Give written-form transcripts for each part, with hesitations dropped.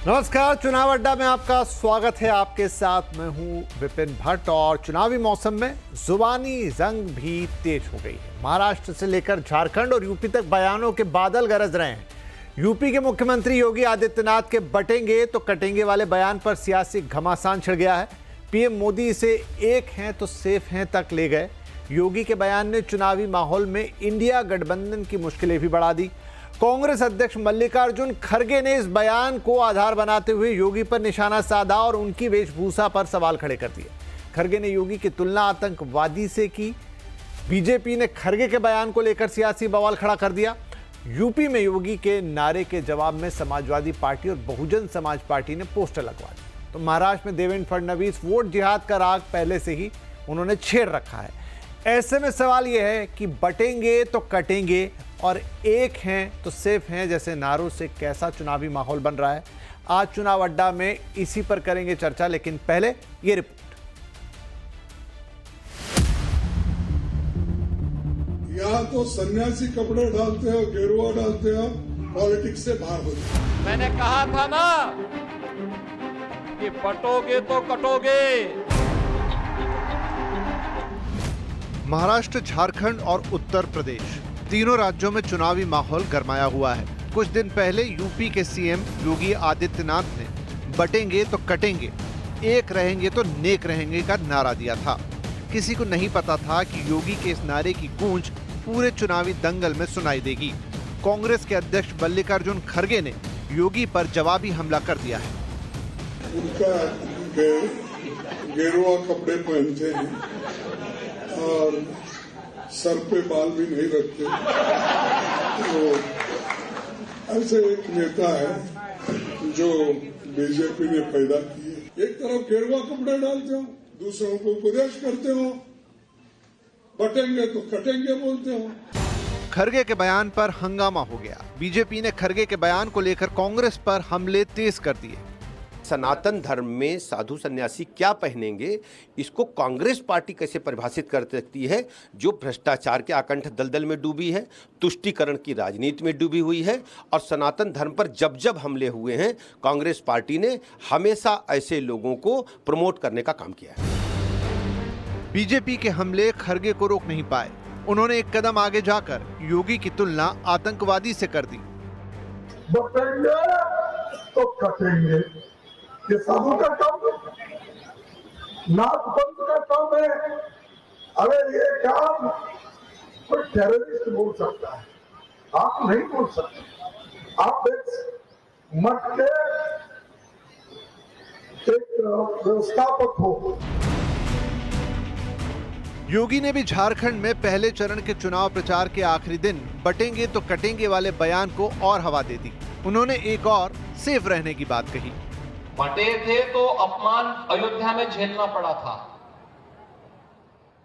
नमस्कार, चुनाव अड्डा में आपका स्वागत है। आपके साथ मैं हूं विपिन भट्ट और चुनावी मौसम में जुबानी जंग भी तेज हो गई है। महाराष्ट्र से लेकर झारखंड और यूपी तक बयानों के बादल गरज रहे हैं। यूपी के मुख्यमंत्री योगी आदित्यनाथ के बटेंगे तो कटेंगे वाले बयान पर सियासी घमासान छिड़ गया है। पीएम मोदी इसे एक हैं तो सेफ हैं तक ले गए। योगी के बयान ने चुनावी माहौल में इंडिया गठबंधन की मुश्किलें भी बढ़ा दी। कांग्रेस अध्यक्ष मल्लिकार्जुन खड़गे ने इस बयान को आधार बनाते हुए योगी पर निशाना साधा और उनकी वेशभूषा पर सवाल खड़े कर दिए। खड़गे ने योगी की तुलना आतंकवादी से की। बीजेपी ने खड़गे के बयान को लेकर सियासी बवाल खड़ा कर दिया। यूपी में योगी के नारे के जवाब में समाजवादी पार्टी और बहुजन समाज पार्टी ने पोस्टर लगवा दिए। तो महाराष्ट्र में देवेंद्र फडणवीस वोट जिहाद का राग पहले से ही उन्होंने छेड़ रखा है। ऐसे में सवाल यह है कि बटेंगे तो कटेंगे और एक हैं तो सेफ हैं जैसे नारों से कैसा चुनावी माहौल बन रहा है। आज चुनाव अड्डा में इसी पर करेंगे चर्चा, लेकिन पहले ये रिपोर्ट। यहाँ तो सन्यासी कपड़े डालते हो, गेरुआ डालते हो, पॉलिटिक्स से बाहर हो जाए। मैंने कहा था ना कि बटोगे तो कटोगे। महाराष्ट्र, झारखंड और उत्तर प्रदेश तीनों राज्यों में चुनावी माहौल गरमाया हुआ है। कुछ दिन पहले यूपी के सीएम योगी आदित्यनाथ ने बटेंगे तो कटेंगे, एक रहेंगे तो नेक रहेंगे का नारा दिया था। किसी को नहीं पता था कि योगी के इस नारे की गूंज पूरे चुनावी दंगल में सुनाई देगी। कांग्रेस के अध्यक्ष मल्लिकार्जुन खड़गे ने योगी पर जवाबी हमला कर दिया है। उनका गेरुआ कपड़े पहनते हैं और सर पे बाल भी नहीं रखते। तो ऐसे एक नेता है जो बीजेपी ने पैदा किए। एक तरफ गेरुआ कपड़े डालते हो, दूसरों को उपदेश करते हो, बटेंगे तो कटेंगे बोलते हो। खड़गे के बयान पर हंगामा हो गया। बीजेपी ने खड़गे के बयान को लेकर कांग्रेस पर हमले तेज कर दिए। सनातन धर्म में साधु सन्यासी क्या पहनेंगे, इसको कांग्रेस पार्टी कैसे परिभाषित कर सकती है, जो भ्रष्टाचार के आकंठ दलदल में डूबी है, तुष्टीकरण की राजनीति में डूबी हुई है। और सनातन धर्म पर जब जब हमले हुए हैं, कांग्रेस पार्टी ने हमेशा ऐसे लोगों को प्रमोट करने का काम किया है। बीजेपी के हमले खड़गे को रोक नहीं पाए। उन्होंने एक कदम आगे जाकर योगी की तुलना आतंकवादी से कर दी। बटेंगे तो कटेंगे, ये साधु का काम है, नाथपंथ का काम है। अगर ये काम कोई टेररिस्ट बोल सकता है, आप नहीं बोल सकते। आप एक मठ के एक व्यवस्थापक हो। योगी ने भी झारखंड में पहले चरण के चुनाव प्रचार के आखिरी दिन बटेंगे तो कटेंगे वाले बयान को और हवा दे दी। उन्होंने एक और सेफ रहने की बात कही। बटे थे तो अपमान अयोध्या में झेलना पड़ा था,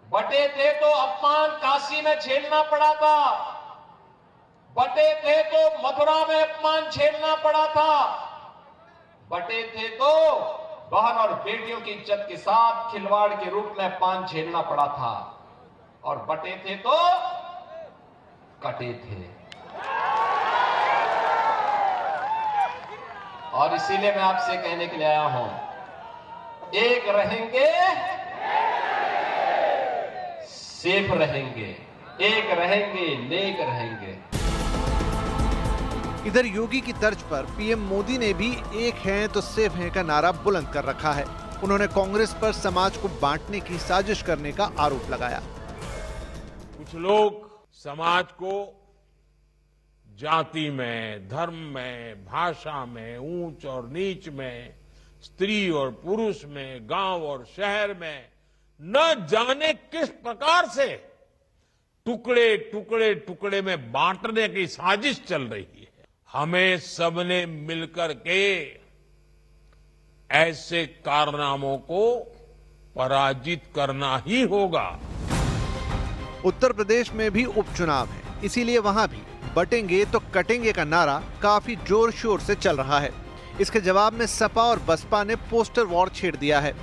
बटे थे तो अपमान काशी में झेलना पड़ा था, बटे थे तो मथुरा में अपमान झेलना पड़ा था, बटे थे तो बहन और बेटियों की इज्जत के साथ खिलवाड़ के रूप में अपमान झेलना पड़ा था, और बटे थे तो कटे थे। और इसीलिए मैं आपसे कहने के लिए आया हूं, एक रहेंगे सेफ रहेंगे, एक रहेंगे नेक रहेंगे। इधर योगी की तर्ज पर पीएम मोदी ने भी एक हैं तो सेफ हैं का नारा बुलंद कर रखा है। उन्होंने कांग्रेस पर समाज को बांटने की साजिश करने का आरोप लगाया। कुछ लोग समाज को जाति में, धर्म में, भाषा में, ऊंच और नीच में, स्त्री और पुरुष में, गांव और शहर में न जाने किस प्रकार से टुकड़े टुकड़े टुकड़े में बांटने की साजिश चल रही है। हमें सबने मिलकर के ऐसे कारनामों को पराजित करना ही होगा। उत्तर प्रदेश में भी उपचुनाव है, इसीलिए वहां भी बटेंगे तो कटेंगे का नारा काफी जोर शोर से चल रहा है। इसके जवाब में सपा और बसपा ने पोस्टर वॉर छेड़ दिया है।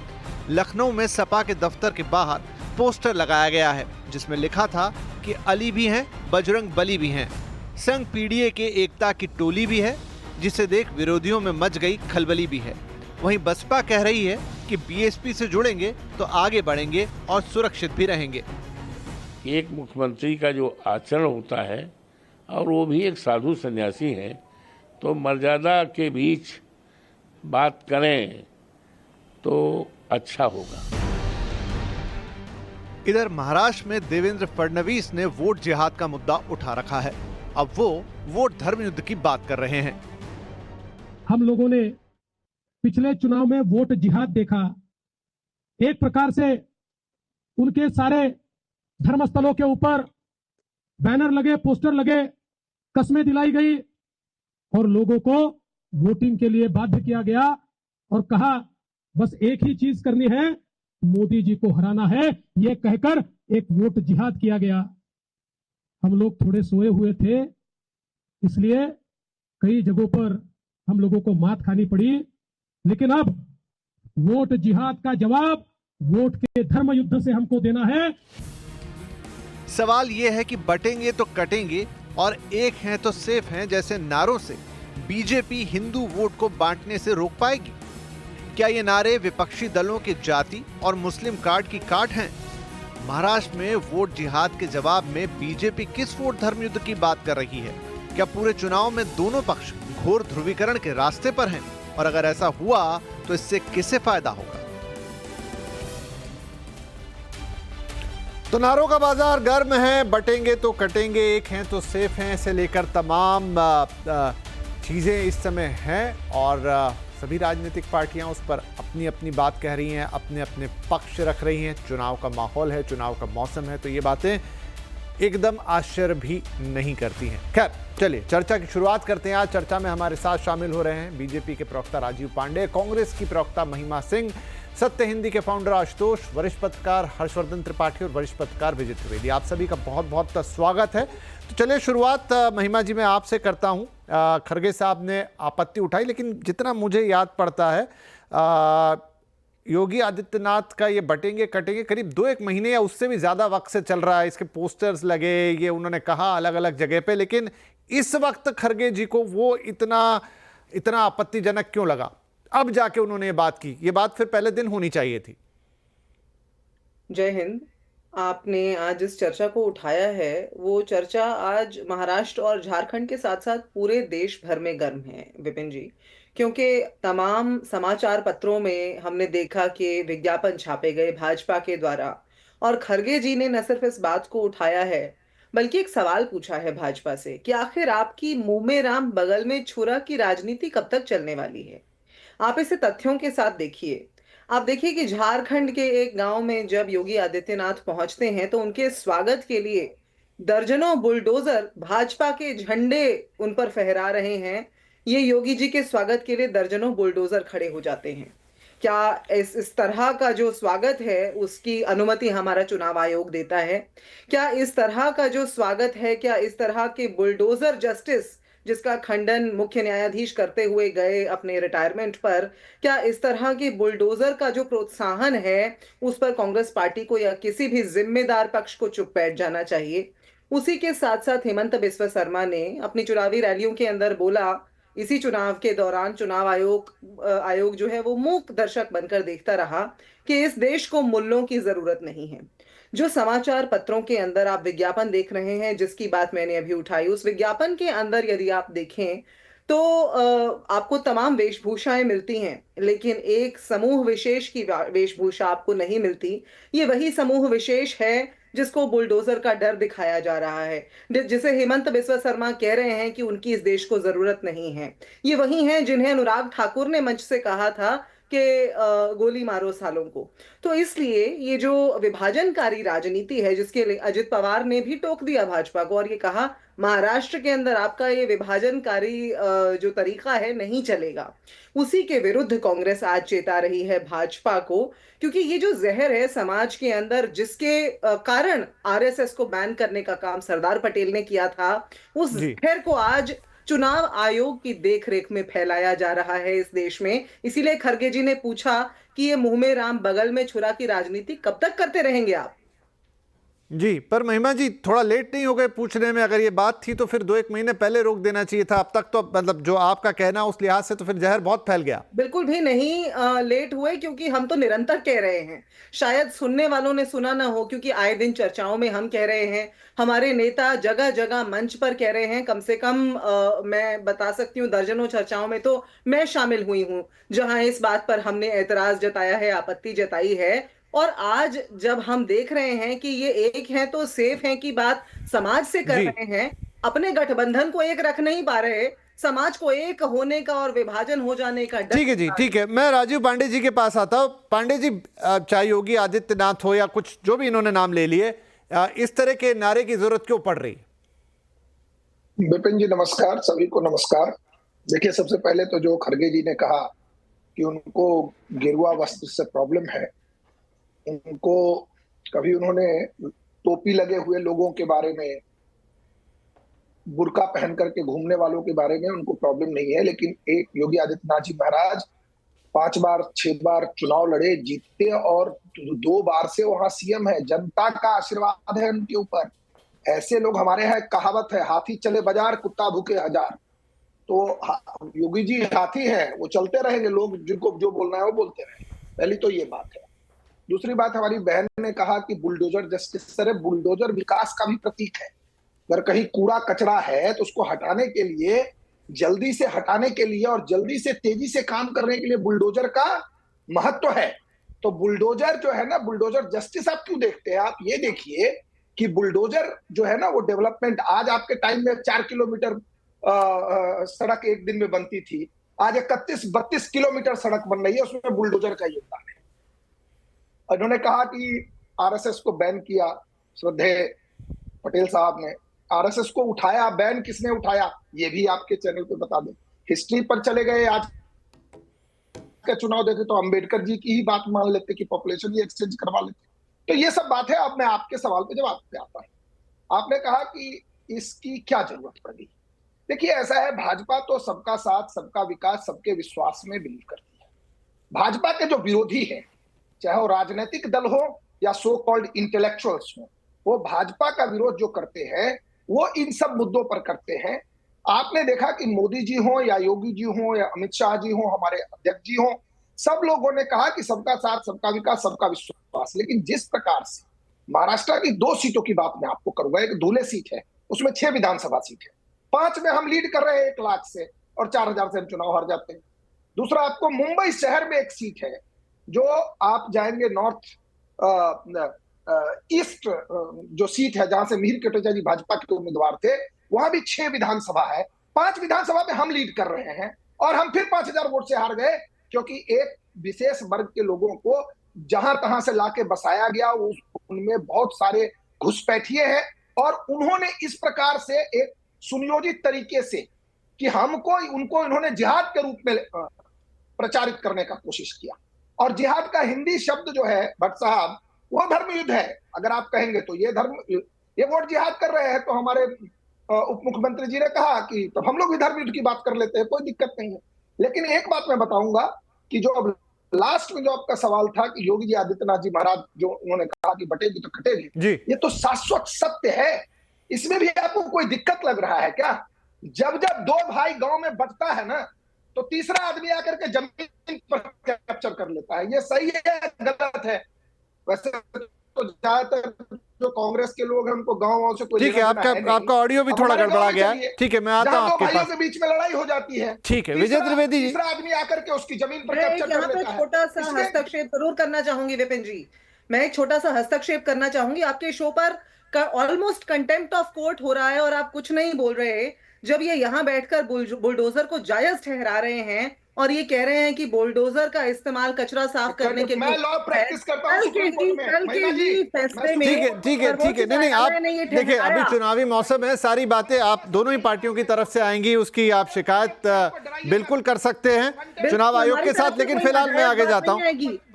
लखनऊ में सपा के दफ्तर के बाहर पोस्टर लगाया गया है जिसमें लिखा था कि अली भी हैं, बजरंग बली भी हैं। संघ पीडीए के एकता की टोली भी है, जिसे देख विरोधियों में मच गई खलबली भी है। वहीं बसपा कह रही है कि बीएसपी से जुड़ेंगे तो आगे बढ़ेंगे और सुरक्षित भी रहेंगे। एक मुख्यमंत्री का जो आचरण होता है और वो भी एक साधु सन्यासी हैं, तो मर्यादा के बीच बात करें तो अच्छा होगा। इधर महाराष्ट्र में देवेंद्र फडणवीस ने वोट जिहाद का मुद्दा उठा रखा है। अब वो वोट धर्म युद्ध की बात कर रहे हैं। हम लोगों ने पिछले चुनाव में वोट जिहाद देखा। एक प्रकार से उनके सारे धर्मस्थलों के ऊपर बैनर लगे, पोस्टर लगे, कस्में दिलाई गई और लोगों को वोटिंग के लिए बाध्य किया गया और कहा बस एक ही चीज करनी है, मोदी जी को हराना है, ये कहकर एक वोट जिहाद किया गया। हम लोग थोड़े सोए हुए थे, इसलिए कई जगहों पर हम लोगों को मात खानी पड़ी, लेकिन अब वोट जिहाद का जवाब वोट के धर्म युद्ध से हमको देना है। सवाल यह है कि बटेंगे तो कटेंगे और एक हैं तो सेफ हैं जैसे नारों से बीजेपी हिंदू वोट को बांटने से रोक पाएगी? क्या ये नारे विपक्षी दलों के जाति और मुस्लिम कार्ड की काट हैं? महाराष्ट्र में वोट जिहाद के जवाब में बीजेपी किस वोट धर्म युद्ध की बात कर रही है? क्या पूरे चुनाव में दोनों पक्ष घोर ध्रुवीकरण के रास्ते पर हैं? और अगर ऐसा हुआ तो इससे किसे फायदा होगा? तो नारों का बाजार गर्म है, बटेंगे तो कटेंगे, एक हैं तो सेफ हैं से लेकर तमाम चीजें इस समय हैं और सभी राजनीतिक पार्टियां उस पर अपनी अपनी बात कह रही हैं, अपने अपने पक्ष रख रही हैं। चुनाव का माहौल है, चुनाव का मौसम है, तो ये बातें एकदम आश्चर्य भी नहीं करती हैं। खैर चलिए चर्चा की शुरुआत करते हैं। आज चर्चा में हमारे साथ शामिल हो रहे हैं बीजेपी के प्रवक्ता राजीव पांडे, कांग्रेस की प्रवक्ता महिमा सिंह, सत्य हिंदी के फाउंडर आशुतोष, वरिष्ठ पत्रकार हर्षवर्धन त्रिपाठी और वरिष्ठ पत्रकार विजय त्रिवेदी। आप सभी का बहुत बहुत स्वागत है। तो चलिए शुरुआत महिमा जी मैं आपसे करता हूं। खरगे साहब ने आपत्ति उठाई, लेकिन जितना मुझे याद पड़ता है योगी आदित्यनाथ का ये बटेंगे कटेंगे करीब 2-1 महीने या उससे भी ज्यादा वक्त से चल रहा है। इसके पोस्टर्स लगे, ये उन्होंने कहा अलग अलग जगह पे, लेकिन इस वक्त खरगे जी को वो इतना आपत्तिजनक क्यों लगा? अब जाके उन्होंने ये बात की। ये बात फिर पहले दिन होनी चाहिए थी। जय हिंद। आपने आज इस चर्चा को उठाया है, वो चर्चा आज महाराष्ट्र और झारखंड के साथ साथ पूरे देश भर में गर्म है विपिन जी, क्योंकि तमाम समाचार पत्रों में हमने देखा कि विज्ञापन छापे गए भाजपा के द्वारा और खरगे जी ने न सिर्फ इस बात को उठाया है बल्कि एक सवाल पूछा है भाजपा से कि आखिर आपकी मुंह में राम बगल में छुरा की राजनीति कब तक चलने वाली है। आप इसे तथ्यों के साथ देखिए। आप देखिए कि झारखंड के एक गांव में जब योगी आदित्यनाथ पहुंचते हैं तो उनके स्वागत के लिए दर्जनों बुलडोजर भाजपा के झंडे उन पर फहरा रहे हैं। ये योगी जी के स्वागत के लिए दर्जनों बुलडोजर खड़े हो जाते हैं। क्या इस तरह का जो स्वागत है उसकी अनुमति हमारा चुनाव आयोग देता है? क्या इस तरह का जो स्वागत है, क्या इस तरह के बुलडोजर जस्टिस जिसका खंडन मुख्य न्यायाधीश करते हुए गए अपने रिटायरमेंट पर, क्या इस तरह की बुलडोजर का जो प्रोत्साहन है उस पर कांग्रेस पार्टी को या किसी भी जिम्मेदार पक्ष को चुप बैठ जाना चाहिए? उसी के साथ साथ हेमंत बिस्वा शर्मा ने अपनी चुनावी रैलियों के अंदर बोला, इसी चुनाव के दौरान चुनाव आयोग जो है वो मूक दर्शक बनकर देखता रहा कि इस देश को मुल्लों की जरूरत नहीं है। जो समाचार पत्रों के अंदर आप विज्ञापन देख रहे हैं, जिसकी बात मैंने अभी उठाई, उस विज्ञापन के अंदर यदि आप देखें तो आपको तमाम वेशभूषाएं मिलती हैं, लेकिन एक समूह विशेष की वेशभूषा आपको नहीं मिलती। ये वही समूह विशेष है जिसको बुलडोजर का डर दिखाया जा रहा है, जिसे हेमंत बिस्वा शर्मा कह रहे हैं कि उनकी इस देश को जरूरत नहीं है। ये वही हैं जिन्हें अनुराग ठाकुर ने मंच से कहा था कि गोली मारो सालों को। तो इसलिए ये जो विभाजनकारी राजनीति है, जिसके लिए अजित पवार ने भी टोक दिया भाजपा को और ये कहा महाराष्ट्र के अंदर आपका ये विभाजनकारी जो तरीका है नहीं चलेगा, उसी के विरुद्ध कांग्रेस आज चेता रही है भाजपा को, क्योंकि ये जो जहर है समाज के अंदर, जिसके कारण आरएसएस को बैन करने का काम सरदार पटेल ने किया था, उस जहर को आज चुनाव आयोग की देखरेख में फैलाया जा रहा है इस देश में। इसीलिए खरगे जी ने पूछा कि ये मुंह में राम बगल में छुरा की राजनीति कब तक करते रहेंगे आप? जी, पर महिमा जी थोड़ा लेट नहीं हो गए पूछने में? अगर ये बात थी तो फिर 2-1 महीने पहले रोक देना चाहिए था। अब तक तो मतलब जो आपका कहना उस लिहाज से तो फिर जहर बहुत फैल गया। बिल्कुल भी नहीं लेट हुए, क्योंकि हम तो निरंतर कह रहे हैं। शायद सुनने वालों ने सुना ना हो, क्योंकि आए दिन चर्चाओं में हम कह रहे हैं, हमारे नेता जगह जगह मंच पर कह रहे हैं। कम से कम मैं बता सकती हूँ दर्जनों चर्चाओं में तो मैं शामिल हुई हूँ, जहां इस बात पर हमने ऐतराज जताया है, आपत्ति जताई है। और आज जब हम देख रहे हैं कि ये एक है तो सेफ है की बात समाज से कर जी। रहे हैं, अपने गठबंधन को एक रख नहीं पा रहे, समाज को एक होने का और विभाजन हो जाने का डर। ठीक है जी, ठीक है। मैं राजीव पांडे जी के पास आता हूं। पांडे जी, चाहे योगी आदित्यनाथ हो या कुछ जो भी इन्होंने नाम ले लिए, इस तरह के नारे की जरूरत क्यों पड़ रही? विपिन जी नमस्कार, सभी को नमस्कार। देखिए, सबसे पहले तो जो खड़गे जी ने कहा कि उनको गेरुआ वस्त्र से प्रॉब्लम है, उनको कभी उन्होंने टोपी लगे हुए लोगों के बारे में, बुर्का पहन करके घूमने वालों के बारे में उनको प्रॉब्लम नहीं है। लेकिन एक योगी आदित्यनाथ जी महाराज 5 बार 6 बार चुनाव लड़े, जीते और 2 बार से वहां सीएम है। जनता का आशीर्वाद है उनके ऊपर। ऐसे लोग हमारे यहाँ कहावत है, हाथी चले बाजार कुत्ता भूखे हजार। तो योगी जी हाथी हैं, वो चलते रहेंगे, लोग जिनको जो बोलना है वो बोलते रहे। पहली तो ये बात है। दूसरी बात, हमारी बहन ने कहा कि बुलडोजर जस्टिस, सर बुलडोजर विकास का भी प्रतीक है। अगर कहीं कूड़ा कचरा है तो उसको हटाने के लिए, जल्दी से हटाने के लिए और जल्दी से तेजी से काम करने के लिए बुलडोजर का महत्व है। तो बुलडोजर जो है ना, बुलडोजर जस्टिस आप क्यों देखते हैं? आप ये देखिए कि बुलडोजर जो है ना, वो डेवलपमेंट, आज आपके टाइम में 4 किलोमीटर सड़क एक दिन में बनती थी, आज 31-32 किलोमीटर सड़क बन रही है, उसमें बुलडोजर का योगदान है। उन्होंने कहा कि आरएसएस को बैन किया, श्रद्धेय पटेल साहब ने आरएसएस को उठाया। बैन किसने उठाया ये भी आपके चैनल पे बता दें। हिस्ट्री पर चले गए, आज का चुनाव देखे तो अंबेडकर जी की ही बात मान लेते कि पॉपुलेशन ही एक्सचेंज करवा लेते। तो ये सब बात है। अब मैं आपके सवाल पे जवाब पे आता हूं। आपने कहा कि इसकी क्या जरूरत पड़ी। देखिए, ऐसा है, भाजपा तो सबका साथ, सबका विकास, सबके विश्वास में बिलीव करती है। भाजपा के जो विरोधी हैं, चाहे वो राजनीतिक दल हो या सो कॉल्ड इंटेलेक्चुअल्स हो, वो भाजपा का विरोध जो करते हैं वो इन सब मुद्दों पर करते हैं। आपने देखा कि मोदी जी हो या योगी जी हो या अमित शाह जी हो, हमारे अध्यक्ष जी हो, सब लोगों ने कहा कि सबका साथ, सबका विकास, सबका विश्वास। लेकिन जिस प्रकार से महाराष्ट्र की 2 सीटों की बात मैं आपको करूंगा, एक धुले सीट है, उसमें 6 विधानसभा सीट है, 5 में हम लीड कर रहे हैं 1 लाख से और 4000 से हम चुनाव हार जाते हैं। दूसरा, आपको मुंबई शहर में एक सीट है, जो आप जाएंगे नॉर्थ ईस्ट जो सीट है, जहां से मिहिर कटेचा जी भाजपा के उम्मीदवार थे, वहां भी 6 विधानसभा है। 5 विधानसभा में हम लीड कर रहे हैं और हम फिर 5000 वोट से हार गए, क्योंकि एक विशेष वर्ग के लोगों को जहां तहां से लाके बसाया गया, उनमें बहुत सारे घुसपैठिए हैं और उन्होंने इस प्रकार से एक सुनियोजित तरीके से कि हमको उनको इन्होंने जिहाद के रूप में प्रचारित करने का कोशिश किया। और जिहाद का हिंदी शब्द जो है भट्ट साहब, वो धर्म युद्ध है। अगर आप कहेंगे तो ये वोट जिहाद कर रहे हैं, तो हमारे उप मुख्यमंत्री जी ने कहा कि तब हम लोग भी धर्म युद्ध की बात कर लेते हैं, कोई दिक्कत नहीं है। लेकिन एक बात मैं बताऊंगा कि जो अब लास्ट में जो आपका सवाल था कि योगी जी आदित्यनाथ जी महाराज जो उन्होंने कहा कि बटेगी तो कटेगी, ये तो शाश्वत सत्य है। इसमें भी आपको कोई दिक्कत लग रहा है क्या? जब 2 भाई गांव में बटता है ना, तो तीसरा आदमी आकर के जमीन पर कैप्चर कर लेता है। ये सही है, गलत है? वैसे तो ज्यादातर जो कांग्रेस के लोग हैं उनको गांव से कोई, ठीक है, आपका ऑडियो भी थोड़ा गड़बड़ा गया है। ठीक है, मैं आता हूं आपके पास। के बीच में लड़ाई हो जाती है, ठीक है विजय त्रिवेदी जी, तीसरा आदमी आकर के उसकी जमीन पर कैप्चर कर लेता है। छोटा सा हस्तक्षेप जरूर करना चाहूंगी विपिन जी, मैं एक छोटा सा हस्तक्षेप करना चाहूंगी। आपके शो पर ऑलमोस्ट कंटेम्प्ट ऑफ कोर्ट हो रहा है और आप कुछ नहीं बोल रहे, जब ये यहाँ बैठकर बुलडोजर को जायज ठहरा रहे हैं और ये कह रहे हैं कि बुलडोजर का इस्तेमाल कचरा साफ करने के लिए। मैं लॉ प्रैक्टिस करता हूं सुप्रीम कोर्ट में। ठीक है, नहीं, आप देखिए, अभी चुनावी मौसम है, सारी बातें आप दोनों ही पार्टियों की तरफ से आएंगी, उसकी आप शिकायत बिल्कुल कर सकते हैं चुनाव आयोग के साथ। लेकिन फिलहाल मैं आगे जाता हूँ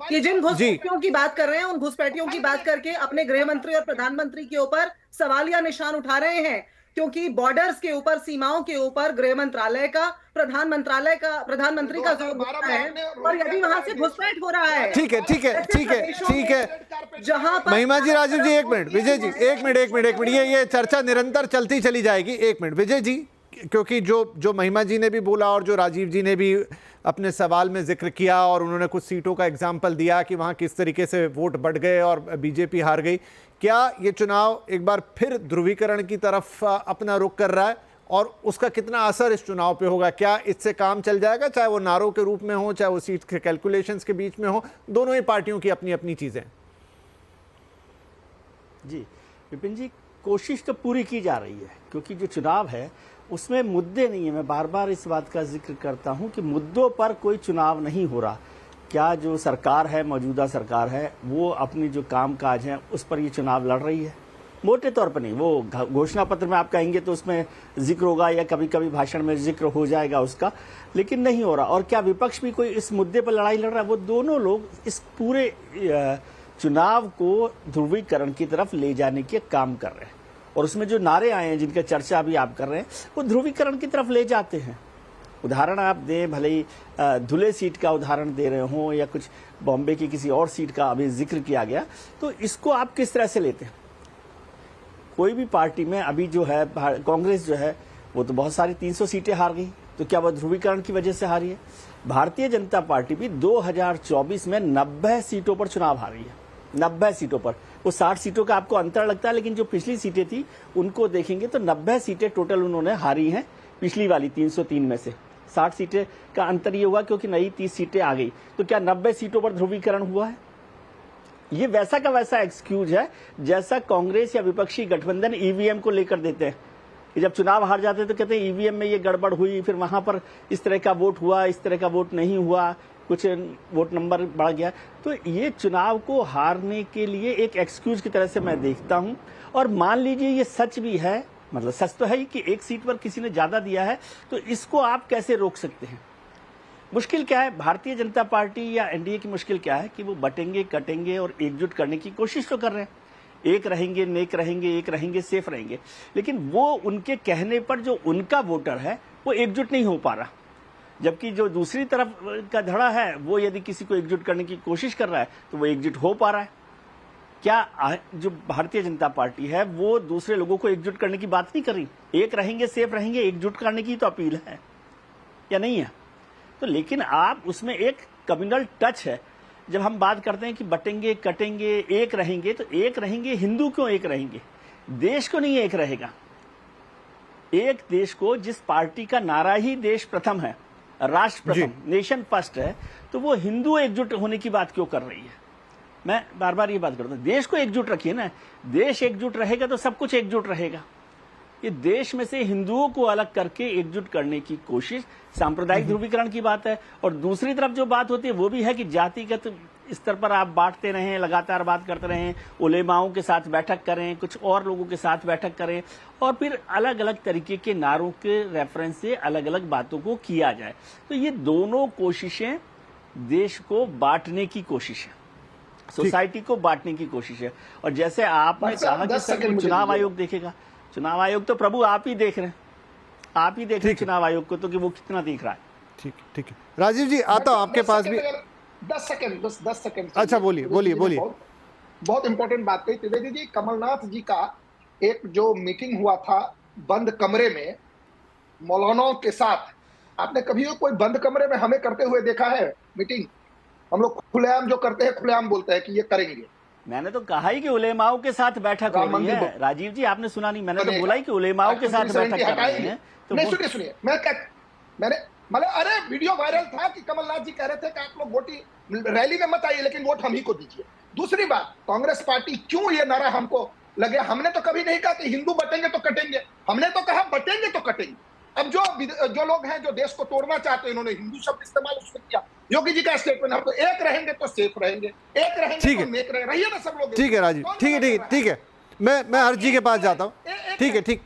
कि जिन घुसपैठियों की बात कर रहे हैं, उन घुसपैठियों की बात करके अपने गृह मंत्री और प्रधानमंत्री के ऊपर सवालिया निशान उठा रहे हैं। क्योंकि बॉर्डर्स के ऊपर, सीमाओं के ऊपर गृह मंत्रालय का, प्रधानमंत्री का जोर होता है। और यदि वहां से घुसपैठ हो रहा है, ठीक है जहां पर महिमा जी, राजीव जी, एक मिनट, विजय जी, एक मिनट, ये चर्चा निरंतर चलती चली जाएगी। एक मिनट विजय जी, क्योंकि जो महिमा जी ने भी बोला और जो राजीव जी ने भी अपने सवाल में जिक्र किया और उन्होंने कुछ सीटों का एग्जाम्पल दिया कि वहां किस तरीके से वोट बढ़ गए और बीजेपी हार गई, क्या ये चुनाव एक बार फिर ध्रुवीकरण की तरफ अपना रुख कर रहा है और उसका कितना असर इस चुनाव पे होगा? क्या इससे काम चल जाएगा, चाहे वो नारों के रूप में हो, चाहे वो सीट के कैलकुलेशंस के बीच में हो? दोनों ही पार्टियों की अपनी अपनी चीजें। जी विपिन जी, कोशिश तो पूरी की जा रही है, क्योंकि जो चुनाव है उसमें मुद्दे नहीं है। मैं बार बार इस बात का जिक्र करता हूं कि मुद्दों पर कोई चुनाव नहीं हो रहा। क्या जो सरकार है, मौजूदा सरकार है, वो अपनी जो काम काज है उस पर ये चुनाव लड़ रही है? मोटे तौर पर नहीं। वो घोषणा पत्र में आप कहेंगे तो उसमें जिक्र होगा या कभी कभी भाषण में जिक्र हो जाएगा उसका, लेकिन नहीं हो रहा। और क्या विपक्ष भी कोई इस मुद्दे पर लड़ाई लड़ रहा है? वो दोनों लोग इस पूरे चुनाव को ध्रुवीकरण की तरफ ले जाने के काम कर रहे हैं। और उसमें जो नारे आए हैं, जिनका चर्चा अभी आप कर रहे हैं, वो ध्रुवीकरण की तरफ ले जाते हैं। उदाहरण आप दें, भले ही धुले सीट का उदाहरण दे रहे हों या कुछ बॉम्बे की किसी और सीट का अभी जिक्र किया गया, तो इसको आप किस तरह से लेते हैं? कोई भी पार्टी में अभी जो है, कांग्रेस जो है वो तो बहुत सारी 300 सीटें हार गई, तो क्या वह ध्रुवीकरण की वजह से हारी है? भारतीय जनता पार्टी भी 2024 में 90 सीटों पर चुनाव हारी है। 90 सीटों पर। वो 60 सीटों का आपको अंतर लगता है, लेकिन जो पिछली सीटें थी उनको देखेंगे तो 90 सीटें टोटल उन्होंने हारी हैं। पिछली वाली 303 में से 60 सीटें का अंतर ये हुआ क्योंकि नई 30 सीटें आ गई। तो क्या 90 सीटों पर ध्रुवीकरण हुआ है? ये वैसा का वैसा एक्सक्यूज है जैसा कांग्रेस या विपक्षी गठबंधन ईवीएम को लेकर देते हैं कि जब चुनाव हार जाते हैं तो कहते हैं ईवीएम में ये गड़बड़ हुई, फिर वहां पर इस तरह का वोट हुआ, इस तरह का वोट नहीं हुआ, कुछ वोट नंबर बढ़ गया। तो ये चुनाव को हारने के लिए एक एक्सक्यूज की तरह से मैं देखता हूं। और मान लीजिए ये सच भी है, मतलब सच तो है ही कि एक सीट पर किसी ने ज्यादा दिया है, तो इसको आप कैसे रोक सकते हैं? मुश्किल क्या है? भारतीय जनता पार्टी या एनडीए की मुश्किल क्या है कि वो बटेंगे, कटेंगे और एकजुट करने की कोशिश तो कर रहे हैं। एक रहेंगे, नेक रहेंगे, एक रहेंगे, सेफ रहेंगे, लेकिन वो उनके कहने पर जो उनका वोटर है वो एकजुट नहीं हो पा रहा। जबकि जो दूसरी तरफ का धड़ा है वो यदि किसी को एकजुट करने की कोशिश कर रहा है तो वो एकजुट हो पा रहा है। क्या जो भारतीय जनता पार्टी है वो दूसरे लोगों को एकजुट करने की बात नहीं कर रही? एक रहेंगे, सेफ रहेंगे, एकजुट करने की तो अपील है या नहीं है? तो लेकिन आप उसमें एक कम्युनल टच है। जब हम बात करते हैं कि बटेंगे, कटेंगे, एक रहेंगे, तो एक रहेंगे, हिंदू क्यों एक रहेंगे? देश को नहीं एक रहेगा। एक देश को, जिस पार्टी का नारा ही देश प्रथम है, राष्ट्र प्रथम, नेशन फर्स्ट है, तो वो हिंदू एकजुट होने की बात क्यों कर रही है? मैं बार बार ये बात करता हूं, देश को एकजुट रखिए ना। देश एकजुट रहेगा तो सब कुछ एकजुट रहेगा। ये देश में से हिंदुओं को अलग करके एकजुट करने की कोशिश सांप्रदायिक ध्रुवीकरण की बात है। और दूसरी तरफ जो बात होती है वो भी है कि जातिगत स्तर पर आप बांटते रहें, लगातार बात करते रहें, उलेमाओं के साथ बैठक करें, कुछ और लोगों के साथ बैठक करें, और फिर अलग अलग तरीके के नारों के रेफरेंस से अलग अलग बातों को किया जाए। तो ये दोनों कोशिशें देश को बांटने की कोशिश है, सोसाइटी को बांटने की कोशिश है। और जैसे आपने कहा कि सर चुनाव आयोग देखेगा, चुनाव आयोग तो प्रभु आप ही देख रहे हैं, आप ही देख रहे हैं चुनाव आयोग को, तो कि वो कितना देख रहा है। ठीक है राजीव जी, आता हूं आपके पास भी। 10 सेकंड। अच्छा, बोलिए। बहुत इंपॉर्टेंट बात कही त्रिवेदी जी। कमलनाथ जी का एक जो मीटिंग हुआ था बंद कमरे में मौलानाओं के साथ, आपने कभी कोई बंद कमरे में हमें करते हुए देखा है मीटिंग? हम लोग खुलेआम जो करते हैं, खुलेआम बोलते हैं कि ये करेंगे। मैंने तो कहा ही कि उलेमाओं के साथ बैठक हो रही है। राजीव जी आपने सुना नहीं, मैंने तो बोला ही कि उलेमाओं के साथ बैठक कर रहे हैं। तो नहीं, सुनिए, मैंने मतलब अरे वीडियो वायरल था कि कमलनाथ जी कह रहे थे कि आप लोग वोटिंग रैली में मत आइए, लेकिन वोट हम ही को दीजिए। दूसरी बात, कांग्रेस पार्टी क्यों ये नारा हमको लगे? हमने तो कभी नहीं कहा कि हिंदू बटेंगे तो कटेंगे, हमने तो कहा बटेंगे तो कटेंगे। अब जो लोग हैं जो देश को तोड़ना चाहते हैं, इन्होंने हिंदू शब्द इस्तेमाल उसमें किया। योगी जी का स्टेटमेंट, हम तो एक रहेंगे तो सेफ रहेंगे, एक रहेंगे तो नेक रहेंगे। रहिए ना सब लोग। ठीक है राजीव, ठीक है। मैं हर जी के पास जाता हूँ। ठीक है। एक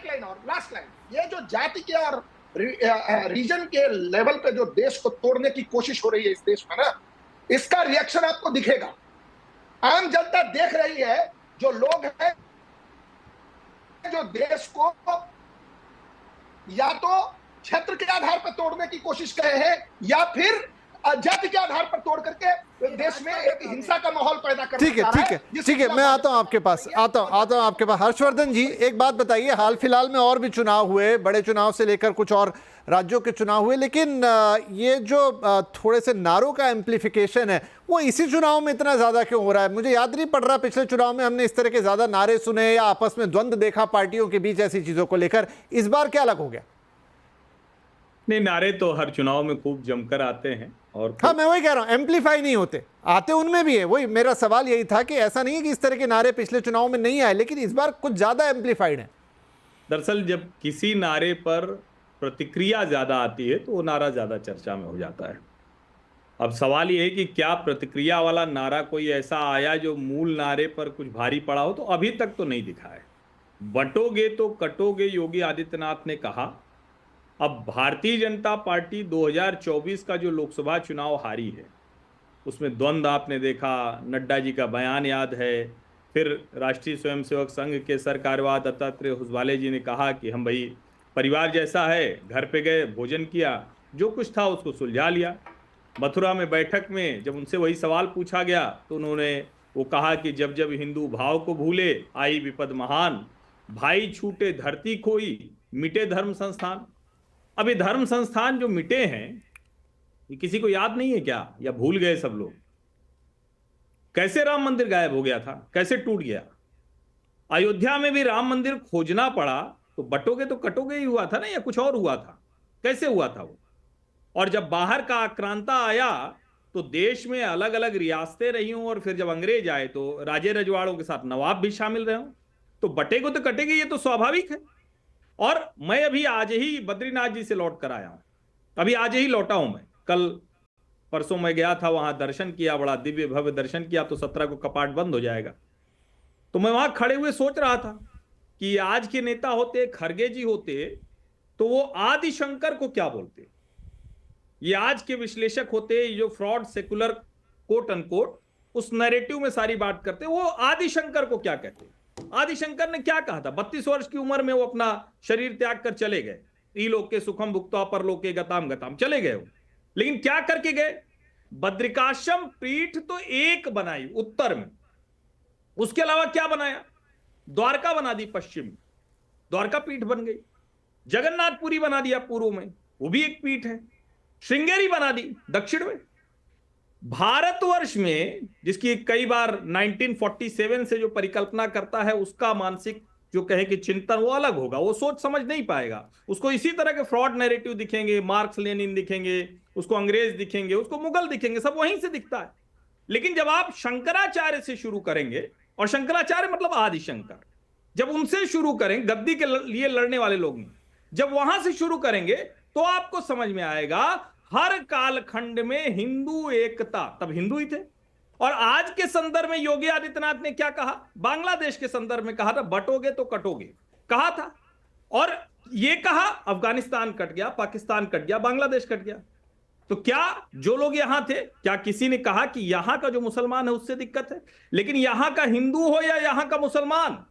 लाइन और, लास्ट लाइन। ये जो जाति के और रीजन के लेवल पे जो देश को तोड़ने की कोशिश हो रही है इस देश में ना, इसका रिएक्शन आपको दिखेगा। आम जनता देख रही है, जो लोग हैं जो देश को या तो क्षेत्र के आधार पर तोड़ने की कोशिश कर रहे हैं या फिर जाति के आधार पर तोड़ करके देश में एक हिंसा का माहौल पैदा करना ठीक है, चाह ठीक रहा है, ठीक है, मैं आता हूं आपके पास, आता हूं आपके पास। हर्षवर्धन जी, एक बात बताइए, हाल फिलहाल में और भी चुनाव हुए, बड़े चुनाव से लेकर कुछ और राज्यों के चुनाव हुए, लेकिन ये जो थोड़े से नारों का एम्प्लीफिकेशन है वो इसी चुनाव में इतना ज्यादा क्यों हो रहा है? मुझे याद नहीं पड़ रहा पिछले चुनाव में हमने इस तरह के ज्यादा नारे सुने या आपस में द्वंद्व देखा पार्टियों के बीच ऐसी चीजों को लेकर। इस बार क्या अलग हो गया? नहीं, नारे तो हर चुनाव में खूब जमकर आते हैं और हाँ, मैं वही कह रहा हूं, एम्प्लीफाई नहीं होते, आते उनमें भी है। वही मेरा सवाल यही था कि ऐसा नहीं है कि इस तरह के नारे पिछले चुनाव में नहीं आए, लेकिन इस बार कुछ ज्यादा एम्प्लीफाइड है। दरअसल जब किसी नारे पर प्रतिक्रिया ज्यादा आती है तो वो नारा ज्यादा चर्चा में हो जाता है। अब सवाल ये है कि क्या प्रतिक्रिया वाला नारा कोई ऐसा आया जो मूल नारे पर कुछ भारी पड़ा हो, तो अभी तक तो नहीं दिखा है। बंटोगे तो कटोगे, योगी आदित्यनाथ ने कहा। अब भारतीय जनता पार्टी 2024 का जो लोकसभा चुनाव हारी है उसमें द्वंद्व आपने देखा, नड्डा जी का बयान याद है, फिर राष्ट्रीय स्वयंसेवक संघ के सरकारवाह दत्तात्रेय हुजवाले जी ने कहा कि हम भाई परिवार जैसा है, घर पे गए, भोजन किया, जो कुछ था उसको सुलझा लिया। मथुरा में बैठक में जब उनसे वही सवाल पूछा गया तो उन्होंने वो कहा कि जब जब हिंदू भाव को भूले आई विपद महान, भाई छूटे धरती खोई, मिटे धर्म संस्थान। अब ये धर्म संस्थान जो मिटे हैं ये किसी को याद नहीं है क्या, या भूल गए सब लोग? कैसे राम मंदिर गायब हो गया था, कैसे टूट गया? अयोध्या में भी राम मंदिर खोजना पड़ा तो बटोगे तो कटोगे ही हुआ था ना, या कुछ और हुआ था? कैसे हुआ था वो? और जब बाहर का आक्रांता आया तो देश में अलग अलग रियासतें रही हों, और फिर जब अंग्रेज आए तो राजे रजवाड़ों के साथ नवाब भी शामिल रहे हों, तो बटेगो तो कटेगे, ये तो स्वाभाविक है। और मैं अभी आज ही बद्रीनाथ जी से लौट कर आया हूं, अभी आज ही लौटा हूं मैं। कल परसों मैं गया था, वहां दर्शन किया, बड़ा दिव्य भव्य दर्शन किया। तो 17 को कपाट बंद हो जाएगा। तो मैं वहां खड़े हुए सोच रहा था कि आज के नेता होते, खरगे जी होते, तो वो आदि शंकर को क्या बोलते? ये आज के विश्लेषक होते, जो फ्रॉड सेकुलर कोट अनकोट उस नैरेटिव में सारी बात करते, वो आदि शंकर को क्या कहते? आदि शंकर ने क्या कहा था? 32 वर्ष की उम्र में वो अपना शरीर त्याग कर चले गए। इलोक के सुखम भुक्त्वा परलोके गताम गताम, चले गए वो। लेकिन क्या करके गए? बद्रिकाश्रम पीठ तो एक बनाई उत्तर में, उसके अलावा क्या बनाया? द्वारका बना दी पश्चिम में, द्वारका पीठ बन गई। जगन्नाथपुरी बना दिया पूर्व में, वो भी एक पीठ है। श्रृंगेरी बना दी दक्षिण में। भारतवर्ष में, जिसकी कई बार 1947 से जो परिकल्पना करता है, उसका मानसिक जो कहे कि चिंतन वो अलग होगा, वो सोच समझ नहीं पाएगा। उसको इसी तरह के फ्रॉड नैरेटिव दिखेंगे, मार्क्स लेनिन दिखेंगे, उसको अंग्रेज दिखेंगे, उसको मुगल दिखेंगे, सब वहीं से दिखता है। लेकिन जब आप शंकराचार्य से शुरू करेंगे, और शंकराचार्य मतलब आदि शंकर, जब उनसे शुरू करेंगे, गद्दी के लिए लड़ने वाले लोग नहीं, जब वहां से शुरू करेंगे तो आपको समझ में आएगा हर कालखंड में हिंदू एकता, तब हिंदू ही थे। और आज के संदर्भ में योगी आदित्यनाथ ने क्या कहा? बांग्लादेश के संदर्भ में कहा था बटोगे तो कटोगे, कहा था। और ये कहा अफगानिस्तान कट गया, पाकिस्तान कट गया, बांग्लादेश कट गया। तो क्या जो लोग यहां थे, क्या किसी ने कहा कि यहां का जो मुसलमान है उससे दिक्कत है? लेकिन यहां का हिंदू हो या यहां का मुसलमान,